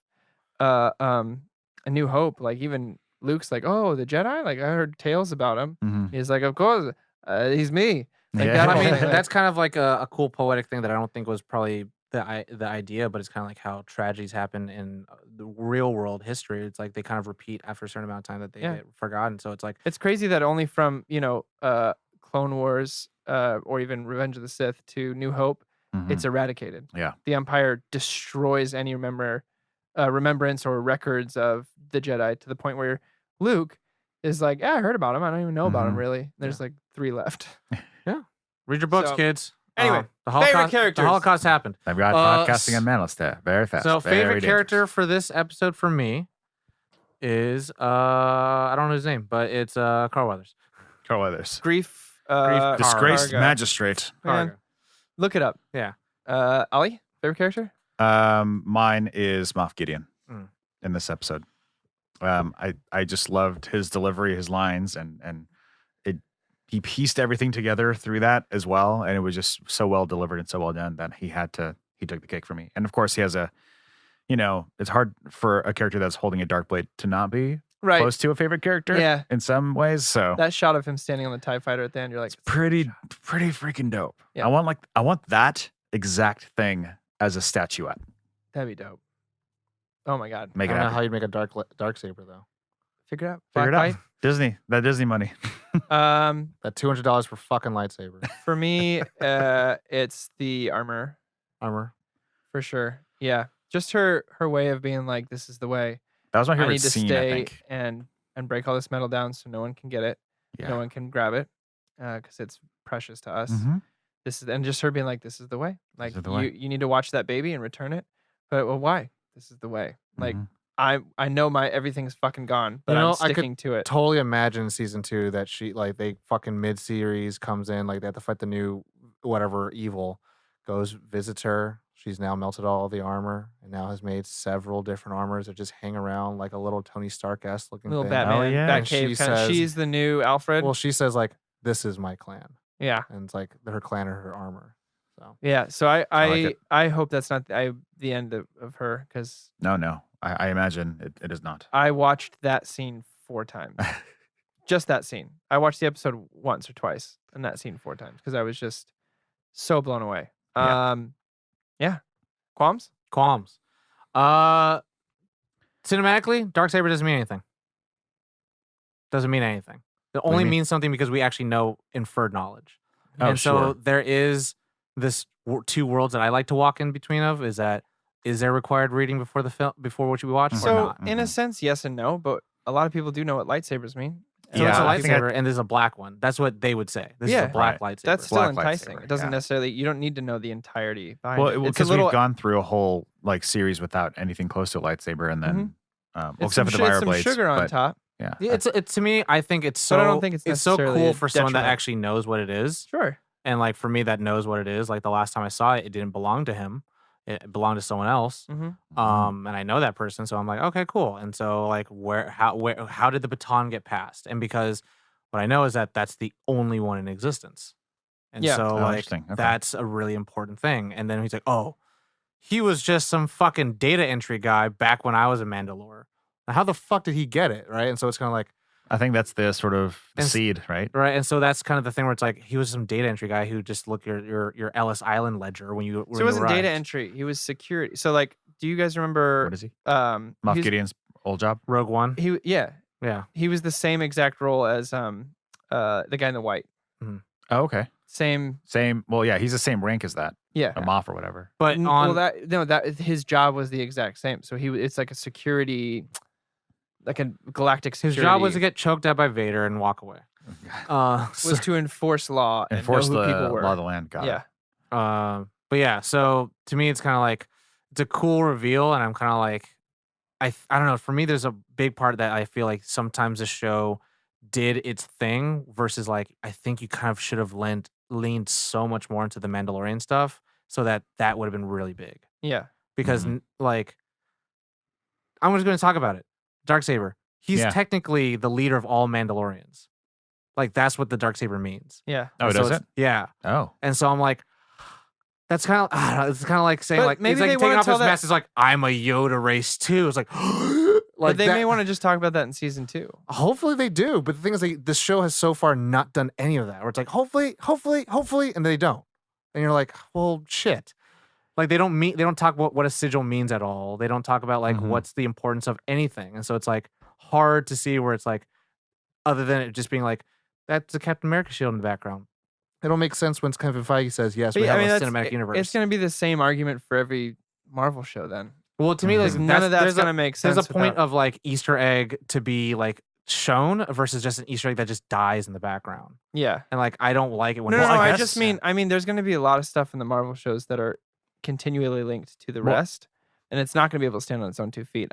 A New Hope, like even Luke's like, oh, the Jedi? Like I heard tales about him. Mhm. He's like, of course, he's me. Like Yeah. that I whole mean, thing, like- that's kind of like a cool poetic thing that I don't think was probably the idea, but it's kind of like how tragedies happen in the real world history. It's like they kind of repeat after a certain amount of time that they Yeah. get forgotten. So it's like, It's crazy that only from, Clone Wars or even Revenge of the Sith to New Hope, Mhm. it's eradicated. Yeah. The Empire destroys any remembrance or records of the Jedi to the point where Luke is like, yeah, I heard about him. I don't even know about him Mhm. really. There's like 3 left. read your books, So, kids. anyway, the favorite Holocaust, characters. The Holocaust happened. I've got podcasting and Manlis there. Very fast. So very favorite character dangerous. for this episode for me is I don't know his name, but it's Carl Weathers. Carl Weathers. Grief. Disgraced Karga. magistrate. Man, Karga. look it up. Yeah. Ali, favorite character? Mine is Moff Gideon Mm. in this episode. I just loved his delivery, his lines, and he pieced everything together through that as well, and it was just so well delivered and so well done that he took the cake for me. And of course, he has it's hard for a character that's holding a dark blade to not be Right. close to a favorite character. Yeah. in some ways. So That shot of him standing on the TIE fighter at the end, you're like, pretty freaking dope. Yeah. I want that exact thing as a statuette. that'd be dope. Oh my God. Make I it don't know happen. how you make a dark saber though. Figure it out. Figure Black it out. Disney, that Disney money. light. That $200 for fucking lightsaber For me, it's the armor armor. for sure. Yeah. Just her way of being like, this is the way. That was my I favorite need to scene. I stay think. and break all this metal down so no one can get it. Yeah. No one can grab it because it's precious to us. Mhm. And just her being like, this is the way. Like is the way. you need to watch that baby and return it. But well, why? This is the way. Like Mhm. I know my everything's fucking gone, but You know, I'm I could sticking to it. Totally imagine season 2 that she like they fucking mid-series comes in like they have to fight the new whatever evil, goes visits her. She's now melted all the armor and now has made several different armors that just hang around like a little Tony Stark-esque looking Little thing. Batman, yeah. And she Batcave kind of. says- She's the new Alfred. Well, she says like, "This is my clan," yeah. and it's like her clan or her armor. So Yeah. So like it. I hope that's not the end of her because No. I imagine it is not. I watched that scene 4 times. Just that scene. I watched the episode once or twice, and that scene 4 times because I was just so blown away. Yeah. Qualms? Qualms. Cinematically, Darksaber doesn't mean anything. Doesn't mean anything. It do you only mean? means something because we actually know inferred knowledge. Oh, And so sure. there is this two worlds that I like to walk in between of is there required reading before the film before what we watch or So, not? in a sense, yes and no, but a lot of people do know what lightsabers mean. So it's a Yeah, I think lightsaber and there's a black one. That's what they would say. This is Yeah. a black lightsaber. That's still Black enticing. lightsaber, It doesn't yeah. necessarily, you don't need to know the entirety behind Well, it. It's a because little, we've gone through a whole like series without anything close to a lightsaber, and then well, it's except for the it's fire some blades. sugar on but, top. Yeah, Yeah, it's to me, I think it's so But I don't think it's so necessarily cool a for someone that detriment. actually knows what it is. Sure. And like for me that knows what it is. Like the last time I saw it, it didn't belong to him. It belonged to someone else. Mm-hmm. And I know that person, so I'm like, okay, cool. And so like how did the baton get passed? And because what I know is that that's the only one in existence. And Yeah. so Oh, like interesting. Okay. that's a really important thing. And then he's like, oh, he was just some fucking data entry guy back when I was a Mandalore. Now, how the fuck did he get it? Right. And so it's kind of like, I think that's the sort of And- seed, right? right. And so that's kind of the thing where it's like he was some data entry guy who just looked your Ellis Island ledger when you So it wasn't data arrived. entry. He was security. So like, do you guys remember? What is he? Moff Moff Gideon's old job. Rogue One. Yeah, Yeah. he was the same exact role as the guy in the white. Oh, okay. Same. Well, yeah, he's the same rank as that, Yeah. a Moff or whatever. But on that his job was the exact same. So it's like a security, like a galactic his security. job was to get choked out by Vader and walk away. was to enforce law and Enforce know the who people were. law of the land. Got it. Yeah. But yeah, so to me, it's kind of like it's a cool reveal, and I'm kind of like, I don't know. For me, there's a big part that I feel like sometimes the show did its thing versus like I think you kind of should have leaned so much more into the Mandalorian stuff so that would have been really big Yeah. because Mhm. like I'm just going to talk about it. Darksaber, he's Yeah. technically the leader of all Mandalorians. Like that's what the Darksaber means. Yeah. Oh, And so does it's- it? Yeah. Oh, And so I'm like, that's kind of, I don't know, it's kind of like saying But like, maybe it's like they taking wanna off his tell that- mask. It's like, I'm a Yoda race too. It's like, But they that- may want to just talk about that in season 2. Hopefully they do. But the thing is, this show has so far not done any of that. Where it's like, hopefully, and they don't. And you're like, well, shit. Like they don't talk about what a sigil means at all. They don't talk about like Mhm. what's the importance of anything. And so it's like hard to see where it's like, other than it just being like, that's a Captain America shield in the background. It'll make sense when Kevin Feige says, yes, we have a cinematic universe. It's going to be the same argument for every Marvel show then. Well, to me, like, Because none of that's there's going to make sense. there's a point without- of like Easter egg to be like shown versus just an Easter egg that just dies in the background. Yeah. And like, I don't like it when No, it's no, like I that. just mean, there's going to be a lot of stuff in the Marvel shows that are continually linked to the Well- rest, and it's not going to be able to stand on its own 2 feet.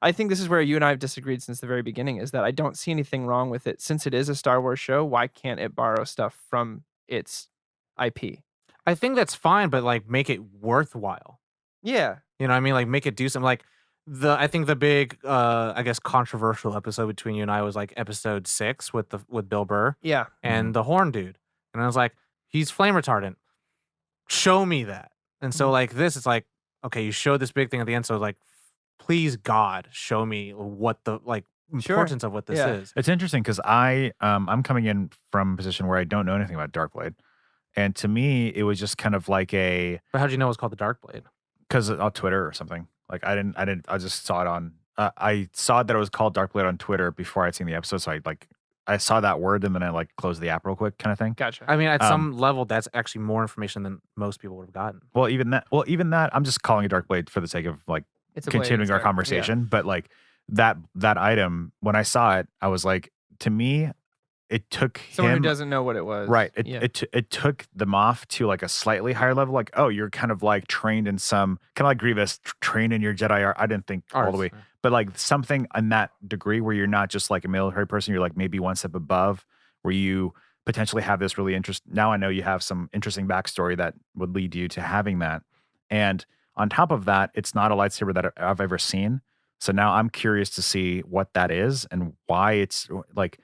I think this is where you and I have disagreed since the very beginning, is that I don't see anything wrong with it. Since it is a Star Wars show, why can't it borrow stuff from its IP? I think that's fine, but like make it worthwhile. Yeah. You know what I mean? Like make it do something. Like I think the big I guess controversial episode between you and I was like episode 6 with Bill Burr Yeah. and the horn dude. And I was like, he's flame retardant. Show me that. And so like this, it's like, okay, you showed this big thing at the end. So like, please God, show me what the like Sure. importance of what this Yeah. is. it's interesting because I'm coming in from a position where I don't know anything about Darkblade, and to me it was just kind of like But how'd you know it was called the Dark Blade? because on Twitter or something. Like I just saw it on. I saw that it was called Darkblade on Twitter before I'd seen the episode, so I saw that word and then I like closed the app real quick, kind of thing. Gotcha. I mean, at some level, that's actually more information than most people would have gotten. Well, even that, I'm just calling it Darkblade for the sake of like It's a blade, continuing it's our dark. conversation. But like that item, when I saw it, I was like, to me, it took Someone him who doesn't know what it was. right. Yeah. It took the Moff to like a slightly higher level. Like, oh, you're kind of like trained in some kind of like Grievous trained in your Jedi art. I didn't think all the way, but like something in that degree where you're not just like a military person. You're like maybe one step above, where you potentially have this really now I know you have some interesting backstory that would lead you to having that. And on top of that, it's not a lightsaber that I've ever seen. So now I'm curious to see what that is and why it's like,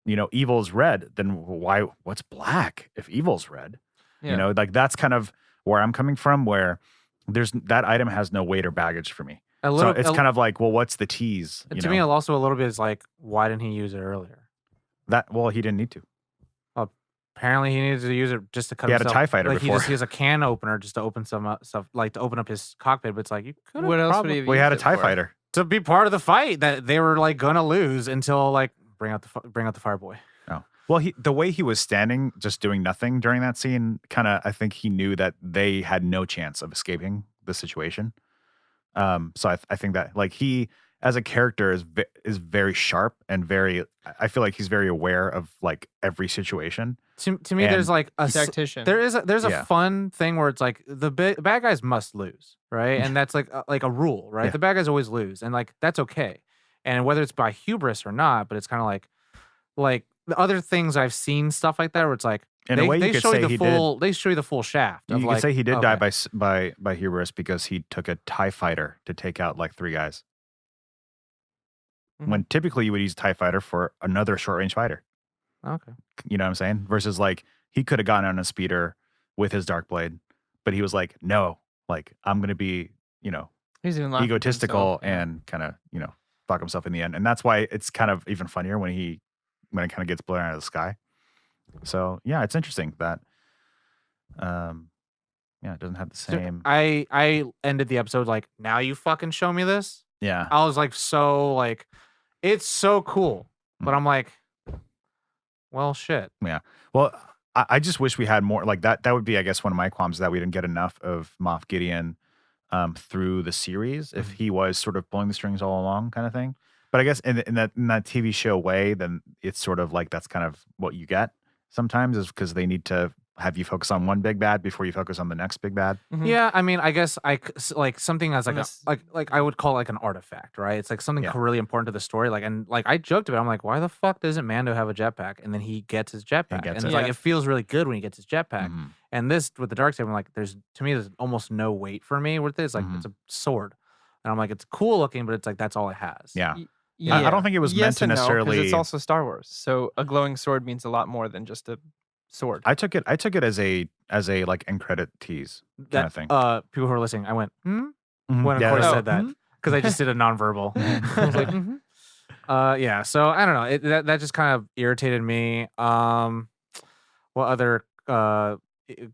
you know, evil's red. Then what's black if evil's red? Yeah. You know, like that's kind of where I'm coming from, where that item has no weight or baggage for me. So it's kind of like, well, what's the tease? To me, also a little bit is like, why didn't he use it earlier? Well, he didn't need to. Apparently, he needed to use it just to cut He had a himself. TIE fighter like before. He just used a can opener just to open some stuff, like to open up his cockpit. But it's like you could. What else would he have Well, he had a used it TIE for? fighter. to be part of the fight that they were like gonna lose until like bring out the fireboy. Oh. Well, the way he was standing, just doing nothing during that scene, kind of, I think he knew that they had no chance of escaping the situation. So I think that like he, as a character, is very sharp and very. I feel like he's very aware of like every situation. To me, there's And like a tactician. there's a Yeah. fun thing where it's like the bad guys must lose, right? And that's like a rule, right? Yeah. The bad guys always lose, and like that's okay. And whether it's by hubris or not, but it's kind of like the other things I've seen stuff like that where it's like In a way, you could show say you he the full they show you the full shaft. Of You like, could say he did die okay. by hubris because he took a TIE fighter to take out like 3 guys. Mhm. When typically you would use TIE fighter for another short range fighter. Okay. You know what I'm saying? Versus like he could have gotten on a speeder with his dark blade, but he was like, no, like I'm gonna be, He's even laughing to egotistical himself, yeah. and kind of, fuck himself in the end. And that's why it's kind of even funnier when it kind of gets blown out of the sky. So yeah, it's interesting that it doesn't have the So same. I ended the episode like, now you fucking show me this. Yeah. I was like, so like, it's so cool, but I'm like, well, shit. Well, I just wish we had more like that. That would be, I guess, one of my qualms, that we didn't get enough of Moff Gideon through the series. If he was sort of pulling the strings all along, kind of thing. But I guess in that TV show way, then it's sort of like that's kind of what you get sometimes, is because they need to have you focus on one big bad before you focus on the next big bad. Mhm. Yeah, I mean, I guess like something as like Unless- like I would call it like an artifact, right? It's like something Yeah. really important to the story. Like, and like I joked about it, I'm like, why the fuck doesn't Mando have a jetpack? And then he gets his jetpack, gets and it. it's like Yeah. it feels really good when he gets his jetpack. Mhm. And this with the dark saber, I'm like, there's almost no weight for me with this. Like it's a sword, and I'm like, it's cool looking, but it's like that's all it has. Yeah. Yeah. I don't think it was meant to and no, 'cause necessarily. it's also Star Wars, so a glowing sword means a lot more than just a sword. I took it as a like end credit tease kind That of thing. people who are listening, I went Mhm. when of Yeah, course Oh, said that because I just did a nonverbal. I was like, yeah. So I don't know. That just kind of irritated me. What other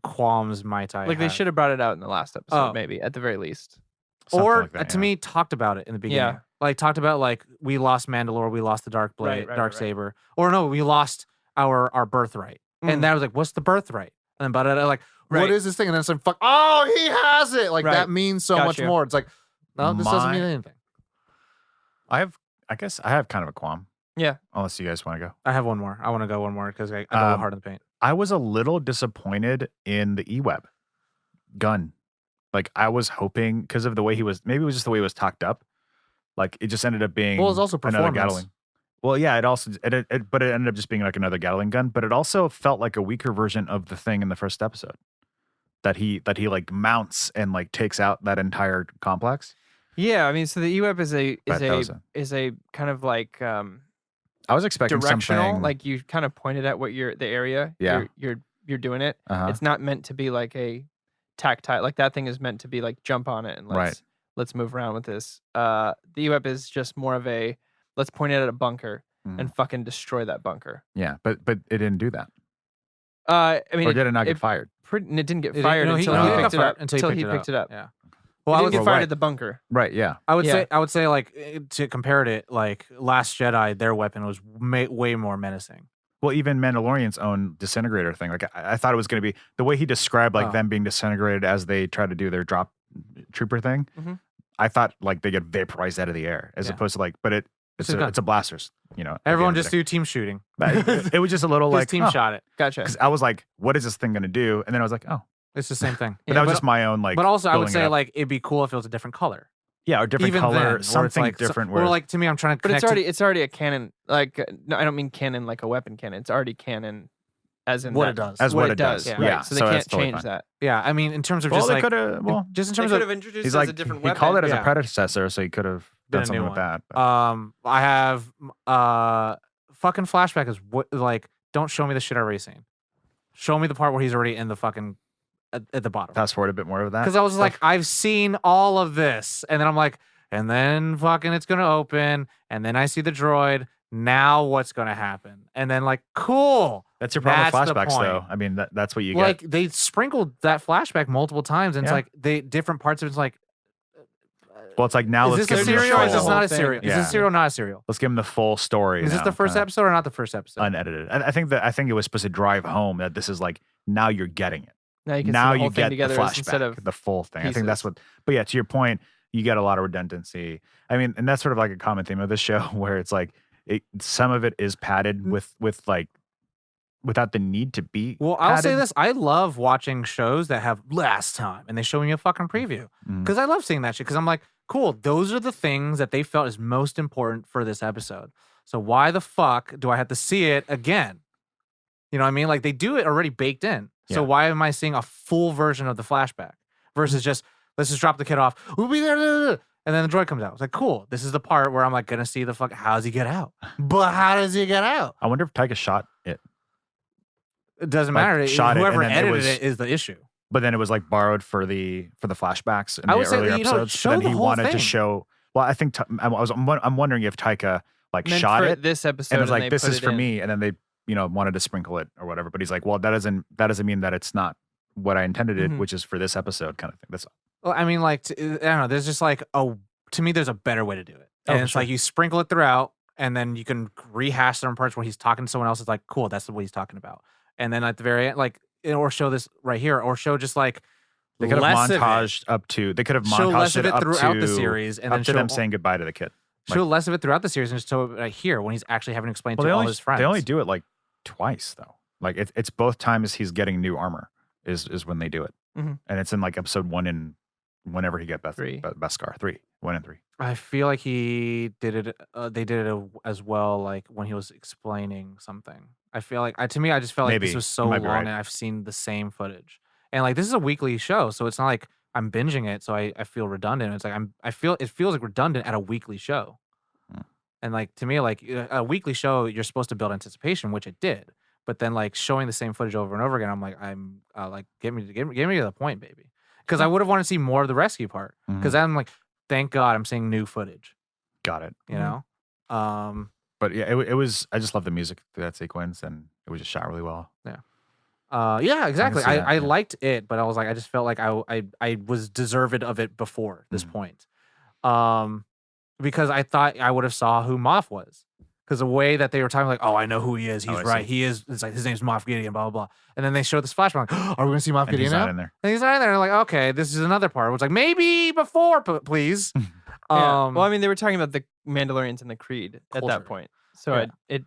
qualms might I Like they have? should have brought it out in the last episode, Oh. maybe at the very least. Something Or like that, to yeah. me, talked about it in the beginning. Yeah. Like talked about like we lost Mandalore, we lost the Dark Blade, Right, Dark right. Saber, or no, we lost our birthright. Mm. And that was like, what's the birthright? And but like, what Right. is this thing? And then it's like, fuck, oh, he has it. Like Right. that means so much Gotcha. more. It's like, no, this doesn't mean My- anything. I guess I have kind of a qualm. Yeah. Unless you guys want to go. I have one more. I want to go one more because I go hard in the paint. I was a little disappointed in the E-Web gun. Like I was hoping, because of the way he was, maybe it was just the way he was talked up. Like it just ended up being Well, it's also another performance. Gatling. Well, yeah, but it ended up just being like another Gatling gun. But it also felt like a weaker version of the thing in the first episode. That he like mounts and like takes out that entire complex. Yeah, I mean, so the E-Web is a But that was is a kind of like I was expecting directional. something Like you kind of pointed at what the area. Yeah. You're doing it. Uh-huh. It's not meant to be like a tactile. Like that thing is meant to be like jump on it and let's move around with this. The E-Web is just more of a let's point it at a bunker and fucking destroy that bunker. Yeah, but it didn't do that. I mean, Or did it not get fired? It didn't get It- fired no, until no, he got picked it fired up. until he picked it up. Yeah. Well, Well, he I didn't get was fired right. at the bunker. Right, yeah. I would Yeah. say like to compare it, like Last Jedi, their weapon was way more menacing. Well, even Mandalorian's own disintegrator thing. Like I thought it was going to be the way he described like Oh. them being disintegrated as they try to do their drop trooper thing. Mhm. I thought like they get vaporized out of the air as Yeah. opposed to like, but it's It's a gun. a blasters. You know, at the Everyone end of just the do team shooting. day. It was just a little Just like team shot it. Gotcha. Because I was like, what is this thing going to do? And then I was like, oh, It's the same thing. but that was just my own like. But also, I would building it say up. like it'd be cool if it was a different color. yeah, or different Even color, then, where it's something like, different. Or like to me, I'm trying to. But Connect it's already a cannon. Like no, I don't mean cannon like a weapon cannon. It's already canon, as in What that- it does. As what it does. Yeah. Right. Yeah, So they so can't that's totally change fine. that. Yeah, I mean, in terms of well, just they like could have. Well, just in They terms could of have introduced he's it like as a different he weapon. called it as Yeah. a predecessor, so he could have Been done a something new with one. that. but- I have fucking flashback is what like don't show me the shit I've already seen. Show me the part where he's already in the fucking at the bottom. Fast forward a bit more of that. Because I was stuff. like, I've seen all of this, and then I'm like, and then fucking it's gonna open, and then I see the droid. Now what's going to happen? And then like, cool. That's your problem That's with the flashbacks, though. point. I mean, that's what you Like get. they sprinkled that flashback multiple times, and it's Yeah. like they different parts of it's like. Well, it's like now Is let's this give a him the serial? Or is this full. not a thing. serial? Is Yeah. this a serial or not a serial? Let's give him the full story. Is this now, the first kinda episode or not the first episode? unedited? I think it was supposed to drive home that this is like now you're getting it. Now you can Now see the whole you thing get the together flashback, instead of the full thing. I think that's pieces. what. But yeah, to your point, you get a lot of redundancy. I mean, and that's sort of like a common theme of this show, where it's like some of it is padded with like without the need to be. Well, I'll say padded. this: I love watching shows that have last time, and they show me a fucking preview Mhm. because I love seeing that shit. Because I'm like, cool, those are the things that they felt is most important for this episode. So why the fuck do I have to see it again? You know what I mean? Like they do it already baked in. So Yeah. why am I seeing a full version of the flashback versus just let's just drop the kid off? We'll be there, and then the droid comes out. It's like cool. This is the part where I'm like gonna see the fuck. How does he get out? But how does he get out? I wonder if Taika shot it, It doesn't Like, matter. shot it, Whoever and then it edited was- it is the issue. but then it was like borrowed for the flashbacks in I the would say, earlier you know, episodes. show Then the he whole wanted to thing. show. Well, I think I'm wondering if Taika like meant shot for it this episode and was they like, "This put is it for in. me," and then they wanted to sprinkle it or whatever. But he's like, "Well, that doesn't mean that it's not what I intended it, Mhm. which is for this episode kind of thing." That's Well, I mean, like, I don't know. There's just like to me, there's a better way to do it, Oh, and for it's like sure. you sprinkle it throughout, and then you can rehash certain parts where he's talking to someone else. It's like, cool, that's what he's talking about. And then at the very end, like, or show this right here, or show just like they could have less of it. montaged up to. They could have Show less montaged of it it up throughout to the series, and up then to show them saying goodbye to the kid. show less of it throughout the series, and just show it right here when he's actually having to explain Well, to all his friends. they only do it like twice though. Like it's both times he's getting new armor is when they do it, Mhm. and it's in like episode 1 and whenever he get Three. Beskar 3, 1 and 3. I feel like he did it. They did it as well, like when he was explaining something. I feel like to me, I just felt like Maybe. this was You so might long, be right. and I've seen the same footage. And like this is a weekly show, so it's not like I'm binging it, so I feel redundant. It's like it feels like redundant at a weekly show. Hmm. And like to me, like a weekly show, you're supposed to build anticipation, which it did. But then like showing the same footage over and over again, I'm like, like get me to the point, baby. Because I would have wanted to see more of the rescue part. Because I'm like, thank God I'm seeing new footage. Got it. You know. But yeah, it was. I just love the music through that sequence, and it was just shot really well. Yeah, exactly. see that, I yeah. liked it, but I was like, I just felt like I was deserved of it before this Mhm. point. Because I thought I would have saw who Moff was. Because the way that they were talking, like, oh, I know who he is. He's I right. see. He is. It's like his name's Moff Gideon. Blah blah blah. And then they showed this flashback. Like, are we gonna see Moff And Gideon he's now? not in there. And he's not in there. And like, okay, this is another part. Which like maybe before, please. Yeah. Well, I mean, they were talking about the Mandalorians and the Creed at Culture. that point. So Yeah. it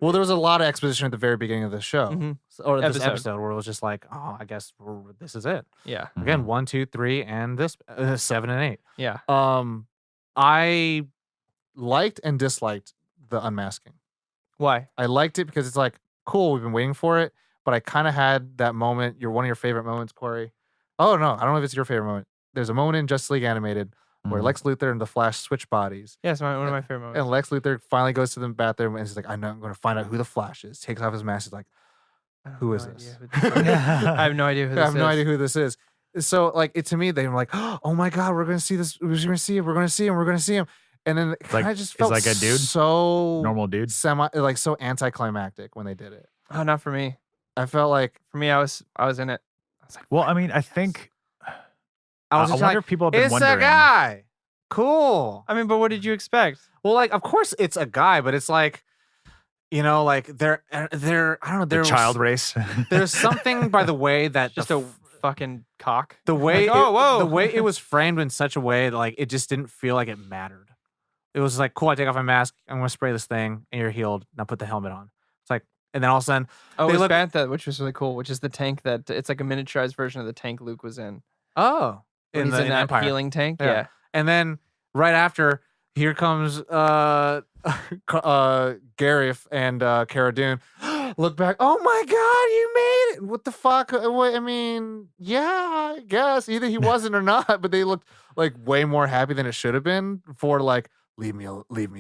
Well, there was a lot of exposition at the very beginning of the show, Mhm. or this Episode. episode, where it was just like, oh, I guess this is it. yeah. Again, Mhm. 1, 2, 3, and this 7 and 8. Yeah. I liked and disliked the unmasking. Why? I liked it because it's like, cool, we've been waiting for it, but I kind of had that moment. You're one of your favorite moments, Corey. Oh no, I don't know if it's your favorite moment. There's a moment in Justice League Animated where Mhm. Lex Luthor and the Flash switch bodies. Yeah, it's one of my favorite moments. And Lex Luthor finally goes to the bathroom and he's like, I know I'm going to find out who the Flash is. Takes off his mask. He's like, I have who no is idea this? who this is. I have no idea who I this have no is. idea who this is. So like it to me, they were like, oh my God, we're going to see this. We're going to see him. We're going to see him. We're going to see him. And then it Like- kind of just it's felt like a dude? so Normal dude. so anticlimactic when they did it. Oh, not for me. I felt like For me, I was in it. I was like, Well, I mean, I think I was I just wonder like, if people have been it's wondering. a guy. Cool. I mean, but what did you expect? Well, like, of course it's a guy, but it's like, you know, like they're I don't know, The there's child race. There's something by the way that Just the, a fucking cock. the way like, oh, it, whoa. the way it was framed in such a way that like it just didn't feel like it mattered. It was like, cool, I take off my mask, I'm gonna spray this thing, and you're healed. Now put the helmet on. It's like, and then all of a sudden, Oh, they it was look- Bantha, which was really cool, which is the tank that it's like a miniaturized version of the tank Luke was in. oh, When he's in that Empire. healing tank. Yeah. Yeah. And then right after, here comes Gareth and Cara Dune. Look back. Oh my God, you made it! What the fuck? I mean, yeah, I guess either he wasn't or not, but they looked like way more happy than it should have been for like leave me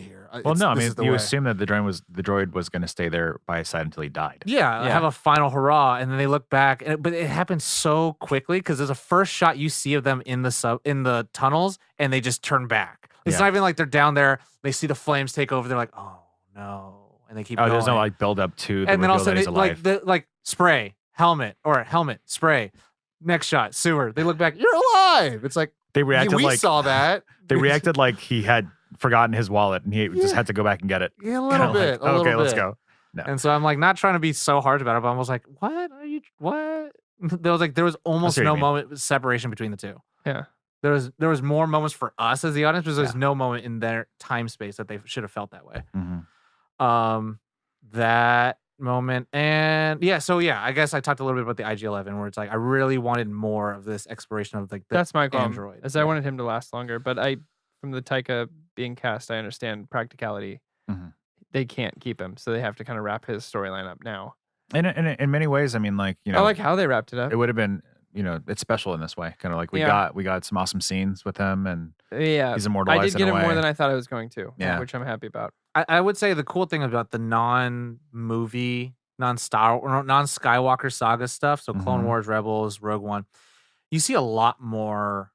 here. Well, no, I This mean, is the you way. assume that the droid was going to stay there by his side until he died. Yeah, Yeah. have a final hurrah, and then they look back, but it happens so quickly because there's a first shot you see of them in the tunnels, and they just turn back. It's Yeah. not even like they're down there. They see the flames take over. They're like, oh no, and they keep Oh, going. there's no like build up to the and then all of reveal a that he's sudden, alive. like spray, helmet, spray. Next shot, sewer. They look back, you're alive. It's like They reacted we like saw that. they reacted like he had forgotten his wallet and he just had to go back and get it. Yeah, a little Kinda bit. like, a little okay, let's bit. go. No. And so I'm like not trying to be so hard about it, but I was like, what? There was almost what you no mean. moment separation between the two. Yeah. There was more moments for us as the audience, because there's Yeah. no moment in their time space that they should have felt that way. Mhm. That moment, and I guess I talked a little bit about the IG-11, where it's like I really wanted more of this exploration of like the That's my qualm. android. As I wanted him to last longer, but from the Taika being cast, I understand practicality. Mhm. They can't keep him, so they have to kind of wrap his storyline up now. And in many ways, I mean, like, you know, I like how they wrapped it up. it would have been, you know, it's special in this way. Kind of like we got some awesome scenes with him, and Yeah, he's I immortalized did get in a him more way. than I thought I was going to. Yeah. Which I'm happy about. I would say the cool thing about the non-movie, non-Skywalker saga stuff, so Clone Mhm. Wars, Rebels, Rogue One, you see a lot more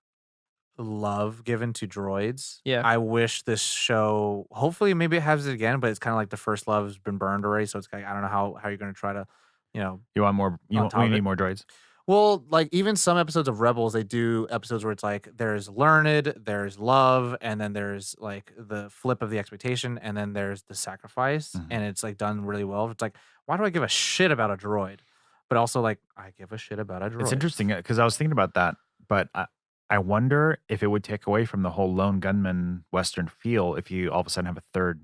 love given to droids. Yeah. I wish this show, hopefully maybe it has it again, but it's kind of like the first love has been burned already, so it's like I don't know how you're going to try to, you know. You want more? On top We of need it. more droids. Well, like even some episodes of Rebels, they do episodes where it's like there's learned, there's love, and then there's like the flip of the expectation, and then there's the sacrifice, Mhm. and it's like done really well. It's like, why do I give a shit about a droid? But also like I give a shit about a droid. It's interesting because I was thinking about that, but I wonder if it would take away from the whole lone gunman Western feel if you all of a sudden have a third,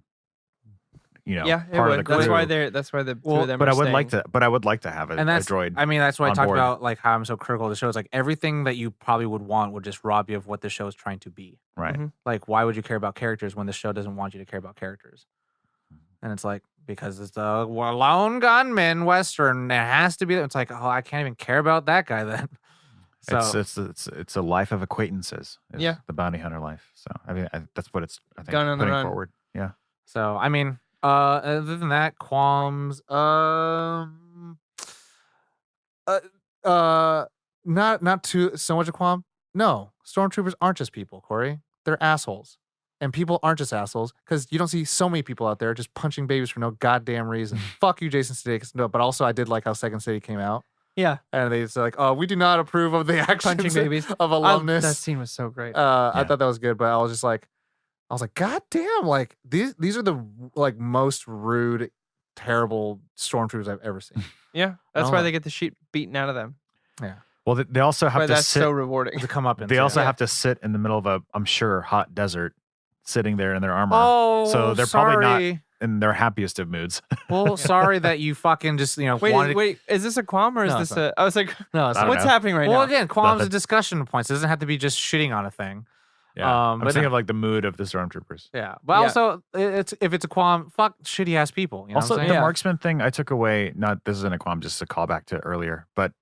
you know, Yeah, it part of the would. crew. That's why the two Well, of them but are I would staying. like to. But I would like to have a And that's droid. I mean, that's why I on talked board. about like how I'm so critical of the show. It's like everything that you probably would want would just rob you of what the show is trying to be. Right. Mhm. Like, why would you care about characters when the show doesn't want you to care about characters? And it's like, because it's the lone gunman Western, it has to be. It's like, oh, I can't even care about that guy then. So It's a life of acquaintances. Is Yeah. the bounty hunter life. So I mean, that's what it's I think Gun on the putting run. forward. Yeah. So I mean, other than that, qualms. Not too so much a qualm. No, stormtroopers aren't just people, Corey. They're assholes, and people aren't just assholes because you don't see so many people out there just punching babies for no goddamn reason. Fuck you, Jason Sudeikis. No, but also I did like how Second City came out, Yeah, and they said like, oh, we do not approve of the actions punching babies. of alumnus. That scene was so great. I Yeah. thought that was good, but I was like, God damn, like these are the like most rude, terrible stormtroopers I've ever seen. Yeah, that's don't why know. they get the sheet beaten out of them. Well, they also have But to that's sit. so rewarding. To come up and They also Yeah. have to sit in the middle of a, I'm sure, hot desert, sitting there in their armor, Oh, So they're probably not- sorry. in their happiest of moods. Well, sorry that you fucking just wanted. Wait, is this a qualm or is No, this it's not. a? I was like, No, it's I don't not. what's know. happening right Well, now? again, qualms Nothing. and discussion points. It doesn't have to be just shitting on a thing. Yeah. I'm but thinking no. of like the mood of the stormtroopers. Yeah, but Yeah. also it's if it's a qualm, fuck shitty ass people. You know Also, what I'm the saying? Yeah. marksman thing, I took away. Not this isn't a qualm, just a callback to earlier. But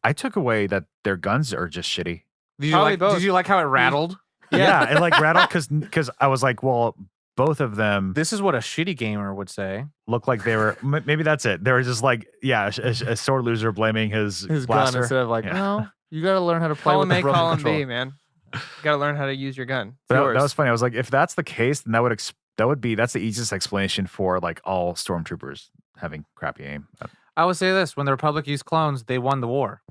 I took away that their guns are just shitty. Did you Probably like? both. Did you like how it rattled? Yeah, and like rattled because I was like, well, both of them This is what a shitty gamer would say. look like they were. Maybe that's it. They were just like, yeah, a sore loser blaming his His blaster. gun instead of like, Yeah. no, you got to learn how to play Column with A, the broken column control. B, man. You got to learn how to use your gun. It's But that yours. was funny. I was like, if that's the case, then that's the easiest explanation for like all stormtroopers having crappy aim. I would say this: when the Republic used clones, they won the war.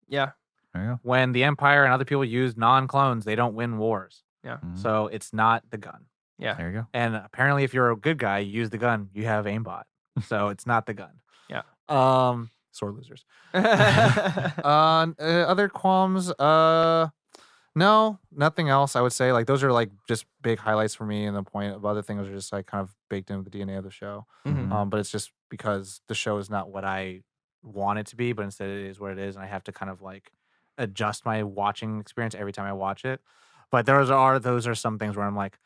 Yeah, There you go. When the Empire and other people use non-clones, they don't win wars. yeah, Mhm. So it's not the gun. yeah. There you go. And apparently, if you're a good guy, you use the gun. You have aimbot, so it's not the gun. Yeah. Sore losers. Other qualms? No, nothing else. I would say like those are like just big highlights for me, and the point of other things are just like kind of baked into the DNA of the show. Mhm. But it's just because the show is not what I want it to be, but instead it is what it is, and I have to kind of like adjust my watching experience every time I watch it. But those are some things where I'm like,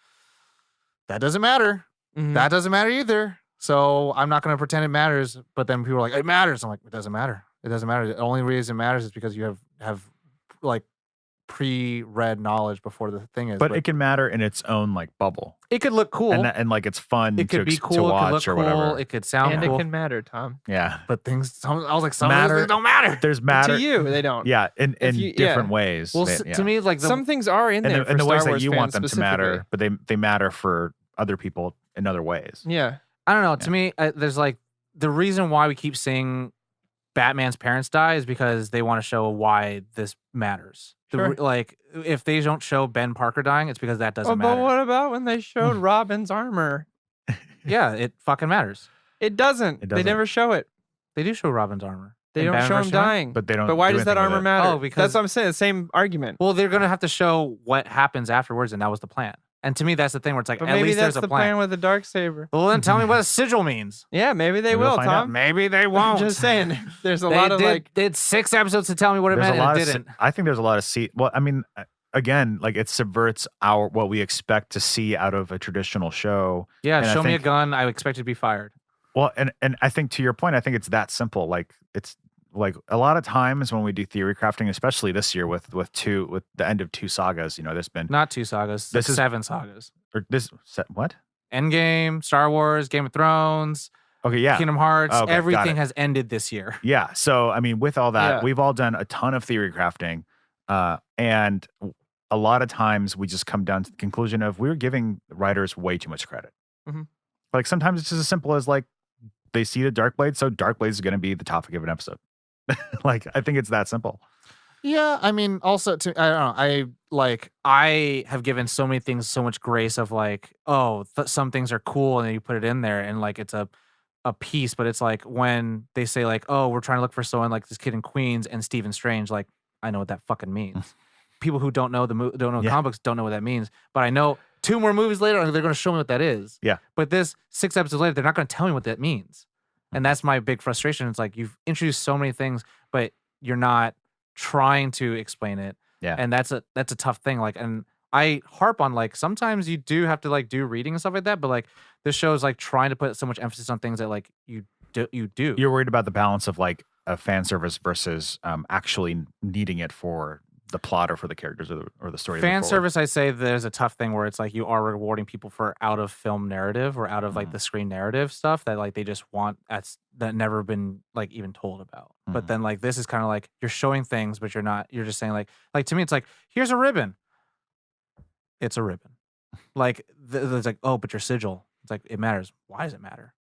that doesn't matter. Mhm. That doesn't matter either. So I'm not going to pretend it matters. But then people are like, it matters. I'm like, it doesn't matter. It doesn't matter. The only reason it matters is because you have like pre-read knowledge before the thing is. But it can matter in its own like bubble, it could look cool. and like it's fun it could to, be to cool. It could watch look or cool. whatever. It could sound And cool. it can matter, Tom. Yeah, But I was like, some of Matter- these things don't matter. there's matter. To you, they don't. Yeah, in you- different ways. Well, yeah. to me, like Some things are in there and for the Star ways that Wars you fans want them to matter, specifically. but they matter for other people in other ways. Yeah. I don't know. To me, there's like the reason why we keep seeing Batman's parents die is because they want to show why this matters. Sure. Like, if they don't show Ben Parker dying, it's because that doesn't But matter. what about when they showed Robin's armor? Yeah, it fucking matters. It doesn't. It They doesn't. never show it. They do show Robin's armor. They In don't Batman show him vs. Superman? dying. But they don't. But why do does that anything with armor it. matter? Oh, because- that's what I'm saying. The same argument. Well, they're gonna have to show what happens afterwards, and that was the plan. And to me, that's the thing where it's like, But at maybe least that's there's a the plan. plan with the Darksaber. Well, then tell me what a sigil means. Yeah, maybe they Maybe we'll will, find out. Tom. Maybe they I'm won't. just saying. There's a They lot of did 6 episodes to tell me what it There's meant, a lot and it of. didn't. I think there's a lot of Well, I mean, again, like it subverts what we expect to see out of a traditional show. Yeah, And I show me a think- gun. I expect to be fired. Well, and I think to your point, I think it's that simple. Like it's like a lot of times when we do theory crafting, especially this year with the end of 2 sagas, there's been Not 2 sagas. This is- 7 sagas. or this what? Endgame, Star Wars, Game of Thrones, Okay, yeah. Kingdom Hearts. Okay, got Everything it. has ended this year. Yeah. So, I mean, with all that, Yeah. we've all done a ton of theory crafting. And a lot of times we just come down to the conclusion of we're giving writers way too much credit. Mhm. Like sometimes it's just as simple as like they see the Darkblade, so Darkblade is going to be the topic of an episode. Like, I think it's that simple. Yeah, I mean, also I don't know. I have given so many things so much grace of like, some things are cool, and then you put it in there, and like it's a piece. But it's like when they say like, oh, we're trying to look for someone like this kid in Queens and Stephen Strange. Like, I know what that fucking means. People who don't know don't know Yeah. comic books don't know what that means. But I know 2 more movies later, they're going to show me what that is. Yeah. But this 6 episodes later, they're not going to tell me what that means. And that's my big frustration. It's like you've introduced so many things, but you're not trying to explain it. Yeah. And that's a tough thing. Like, and I harp on like sometimes you do have to like do reading and stuff like that, but like this show is like trying to put so much emphasis on things that like you do. You're worried about the balance of like a fan service versus actually needing it for the plot or for the characters or the story. to move Fan forward. service, I say there's a tough thing where it's like you are rewarding people for out of film narrative or out of like the screen narrative stuff that like they just want that never been like even told about. But Mhm. then like this is kind of like you're showing things, but you're just saying like to me it's like here's a ribbon. It's a ribbon. Like it's like, oh, but your sigil. It's like it matters. Why does it matter?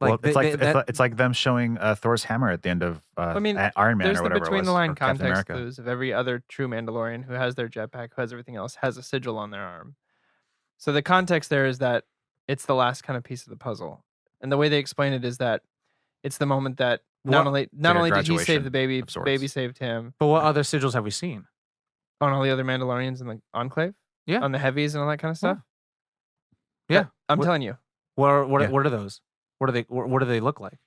Well, it's like them showing Thor's hammer at the end of I mean, Iron Man there's or the whatever. between it was, the line or Captain context America. clues of every other true Mandalorian who has their jetpack, who has everything else, has a sigil on their arm. So the context there is that it's the last kind of piece of the puzzle. And the way they explain it is that it's the moment that not only did he graduation save the baby, of sorts. baby saved him. But what other sigils have we seen? On all the other Mandalorians in the Enclave? Yeah. On the heavies and all that kind of stuff? Yeah. I'm What- telling you. What Yeah. are those? What do they look like?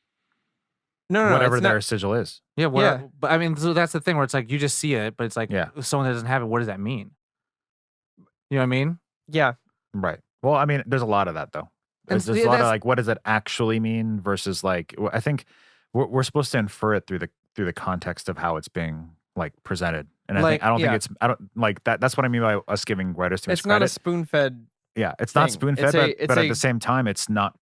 No, Whatever it's their not, sigil is. Yeah, Yeah. But I mean, so that's the thing where it's like you just see it, but it's like Yeah. if someone that doesn't have it, what does that mean? You know what I mean? yeah. Right. Well, I mean, there's a lot of that though. There's And a lot of that's- like, what does it actually mean versus like, I think we're supposed to infer it through the context of how it's being like presented. And I Like, don't yeah. think it's, I don't like that. That's what I mean by us giving writers too much It's not a credit. spoon-fed. Yeah, it's not thing. spoon It's fed, a- but at a- the same time, it's not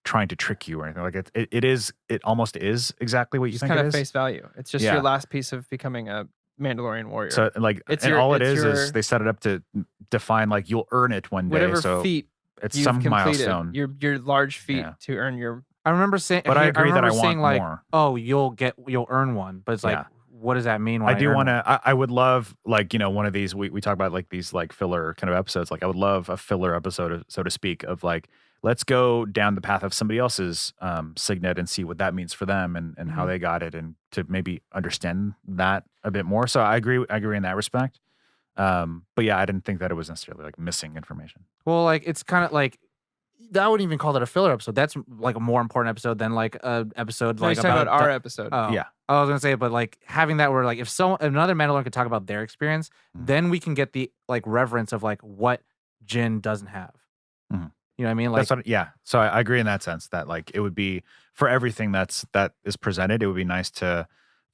trying to trick you or anything. Like it almost is exactly what you Just think kind it of is. face value. It's just Yeah. your last piece of becoming a Mandalorian warrior. So like, It's and your- all it it's is your- they set it up to define like you'll earn it one day. whatever So feat it's you've some completed, milestone. your large feat Yeah. to earn your. I remember saying, But I agree that I want saying like, more. oh, you'll earn one, but it's like, Yeah. what does that mean? when I do earn want one? to. I would love like one of these. We talk about like these like filler kind of episodes. Like I would love a filler episode, so to speak, of like let's go down the path of somebody else's signet and see what that means for them and how they got it, and to maybe understand that a bit more. So I agree in that respect. But yeah, I didn't think that it was necessarily like missing information. Well, like it's kind of like I wouldn't even call that a filler episode. That's like a more important episode than like a episode No, like he's talking about our the- episode. Oh, Yeah. I was gonna say, but like having that where like if another Mandalorian could talk about their experience, then we can get the like reverence of like what Jin doesn't have. Mhm. You know what I mean? Like That's what, yeah. So I agree in that sense that like it would be for everything that is presented. It would be nice for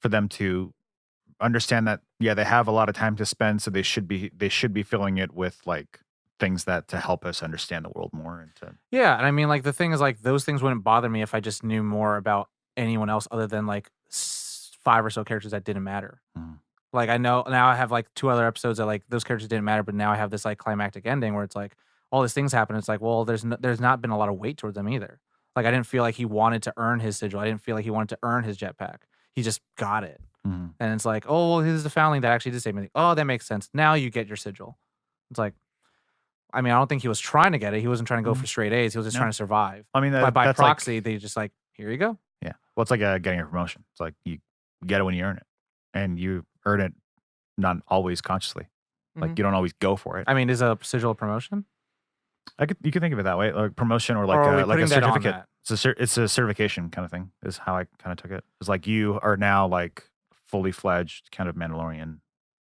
them to understand that they have a lot of time to spend, so they should be filling it with like things that to help us understand the world more and to yeah, and I mean like the thing is like those things wouldn't bother me if I just knew more about anyone else other than like 5 or so characters that didn't matter. Mhm. Like I know now I have like 2 other episodes that like those characters didn't matter, but now I have this like climactic ending where it's like, all these things happen. It's like, well, there's not been a lot of weight towards them either. Like I didn't feel like he wanted to earn his sigil. I didn't feel like he wanted to earn his jetpack. He just got it. Mhm. And it's like, oh, well, this is the foundling that actually did save me. Oh, that makes sense. Now you get your sigil. It's like, I mean, I don't think he was trying to get it. He wasn't trying to go for straight A's. He was just No. trying to survive. I mean, By that's proxy, like, they just like, here you go. yeah. Well, it's like getting a promotion. It's like you get it when you earn it, and you earn it not always consciously. Like Mhm. you don't always go for it. I mean, is a sigil a promotion? You could think of it that way, like promotion or like Or are we like a putting that on certificate. that? It's a certification kind of thing. Is how I kind of took it. It's like you are now like fully fledged kind of Mandalorian.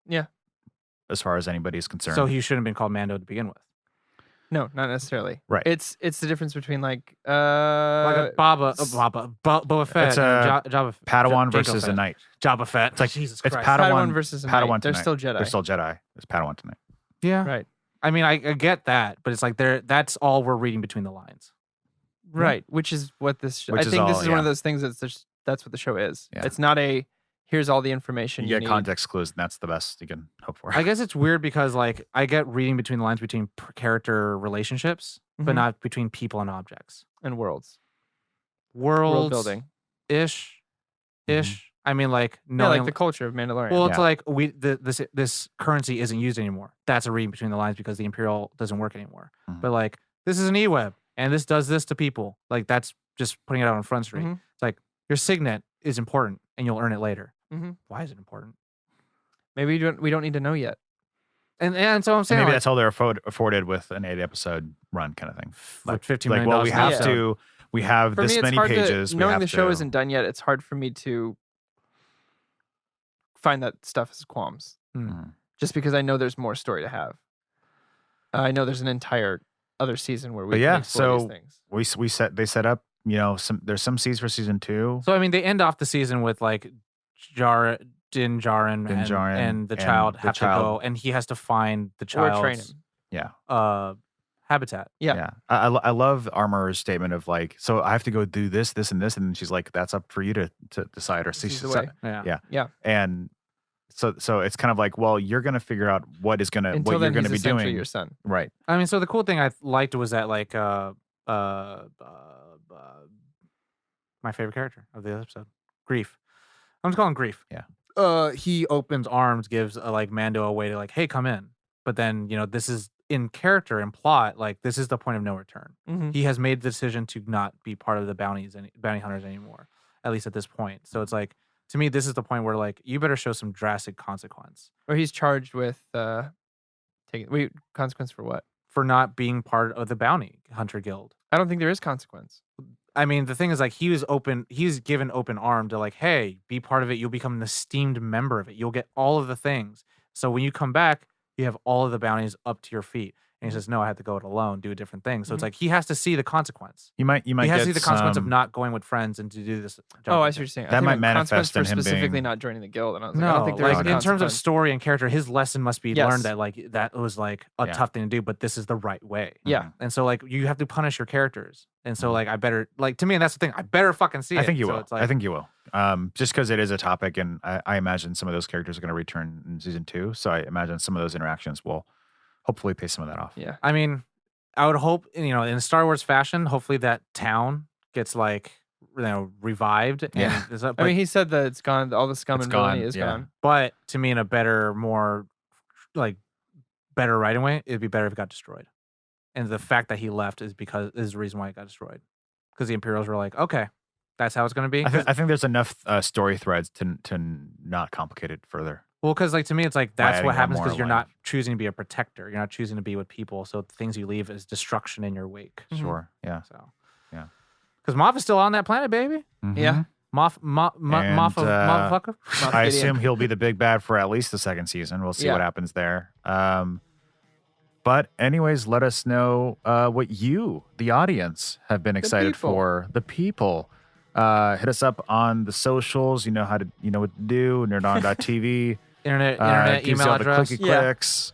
Yeah. As far as anybody is concerned. So he shouldn't have been called Mando to begin with. No, not necessarily. Right. It's the difference between like Like a Boba Fett. It's and a Jabba, Padawan Jango versus a Fett. knight. Jabba Fett. It's like Jesus it's Christ. Padawan versus a Padawan knight. They're tonight. still Jedi. They're still Jedi. It's Padawan tonight. Yeah. Right. I mean, I get that, but it's like that's all we're reading between the lines. Right. Which is what this. Which I is think this all- is one of yeah. those things that's what the show is. Yeah. It's not a here's all the information You you get need. context clues, and that's the best you can hope for. I guess it's weird because like I get reading between the lines between character relationships, but Mhm. not between people and objects. And world World building. ish. Mm-hmm. I mean, like Yeah, knowing like the culture of Mandalorian. well, it's Yeah. like this currency isn't used anymore. That's a reading between the lines because the Imperial doesn't work anymore. Mhm. But like this is an e-web and this does this to people. Like that's just putting it out on Front Street. Mhm. It's like your signet is important and you'll earn it later. Mhm. Why is it important? Maybe we don't need to know yet. And so I'm And saying maybe like, that's all they're afforded with an 8-episode run kind of thing. with $15 Like, million. well, we have Yeah. to. We have For this me, it's many hard pages. to we knowing have the show to- isn't done yet. It's hard for me to find that stuff as qualms, Mhm. just because I know there's more story to have. I know there's an entire other season where we But can yeah, explore so these things. they set up. You know, there's some seeds for season 2. So I mean, they end off the season with like Din Djarin and the child have to go, and he has to find the Or train child's him. Yeah. habitat. Yeah. I love Armor's statement of like, so I have to go do this, this, and this, and then she's like, that's up for you to decide or see. This is the way. Yeah. And so it's kind of like, well, you're gonna figure out what Until you're then, gonna he's be essentially doing, your son. right? I mean, so the cool thing I liked was that like my favorite character of the episode, Grief. I'm just calling him Grief. Yeah. He opens arms, gives like Mando a way to like, hey, come in. But then this is in character and plot. Like this is the point of no return. Mhm. He has made the decision to not be part of the bounty hunters anymore, at least at this point. So it's like, to me, this is the point where like you better show some drastic consequence Or he's charged with consequence for what? for not being part of the bounty hunter guild. I don't think there is consequence. I mean, the thing is like he was given open arm to like, hey, be part of it. You'll become an esteemed member of it. You'll get all of the things. So when you come back, you have all of the bounties up to your feet. And he says, no, I have to go it alone, do a different thing. So it's Mhm. like he has to see the consequence. You might He has to get see the consequence of some- not going with friends and to do this job. Oh, I with see what it. you're saying. I That think might it meant manifest consequence in for him specifically being- not joining the guild. And I was like, I No, don't think there like is a in terms of consequence. story and character, his lesson must be Yes. learned that like that was like a Yeah. tough thing to do, but this is the right way. Yeah. And so like you have to punish your characters. And so Mhm. like I better like to me, and that's the thing. I better fucking see it. I think you So will. it's like, I think you will. Just because it is a topic, and I imagine some of those characters are going to return in season 2. So I imagine some of those interactions will hopefully pay some of that off. Yeah. I mean, I would hope, in Star Wars fashion, hopefully that town gets like, revived. Yeah. And I mean, he said that it's gone. All the scum It's and villainy gone, is yeah. gone. but to me, in a better, more like better writing way, it'd be better if it got destroyed. And the fact that he left is the reason why it got destroyed. Because the Imperials were like, okay, that's how it's going to be. I think there's enough story threads to not complicate it further. Well, because like to me, it's like By that's adding what one happens more because you're line. not choosing to be a protector. You're not choosing to be with people. So the things you leave is destruction in your wake. Mhm. Sure. Yeah. So Yeah. because Moff is still on that planet, baby. Yeah. Moff, And, motherfucker. Moff I Gideon. assume he'll be the big bad for at least the second season. We'll see Yeah. what happens there. But anyways, let us know what you, the audience, have been excited people. for. The people. Hit us up on the socials. You know what to do. Nerdon.tv. Internet gives email you all the address. clicky Yeah. clicks.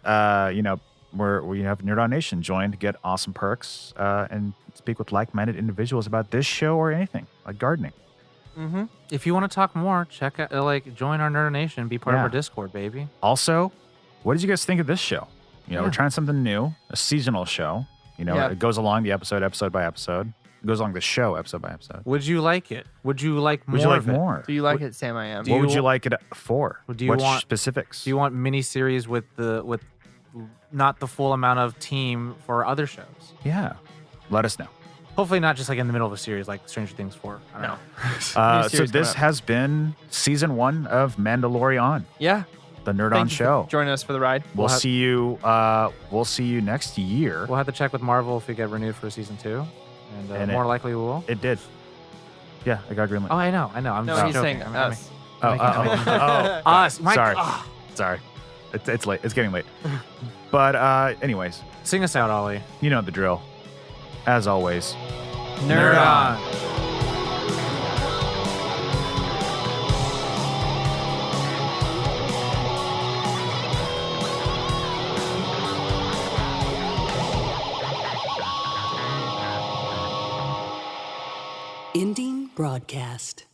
We have Nerdon Nation. Join to get awesome perks and speak with like-minded individuals about this show or anything like gardening. Mm-hmm. If you want to talk more, check out join our Nerd Nation, be part of Yeah. our Discord, baby. Also, what did you guys think of this show? We're Yeah. trying something new, a seasonal show. You know, Yeah. it goes along the episode by episode. It goes along the show episode by episode. Would you like it? Would you like more Would you like of it? more? Do you like it, Sam? I am. Do What you would you wa- like it for? Do you what want- specifics? Do you want miniseries with not the full amount of team for other shows? Yeah. Let us know. Hopefully not just like in the middle of a series like Stranger Things 4. I don't know. New So series this coming up. has been season 1 of Mandalori-On, Yeah. the Nerd Thank On you show. for joining us for the ride. We'll have- see you. We'll see you next year. We'll have to check with Marvel if we get renewed for season 2. And, And more likely we will. It did. Yeah, I got greenlit. Oh, I know. I'm No, just he's joking. saying I'm us. Us. My Sorry. God. Sorry. It's late. It's getting late. But anyways, Sing us out, Ollie. you know the drill. As always. Nerd on. Ending broadcast.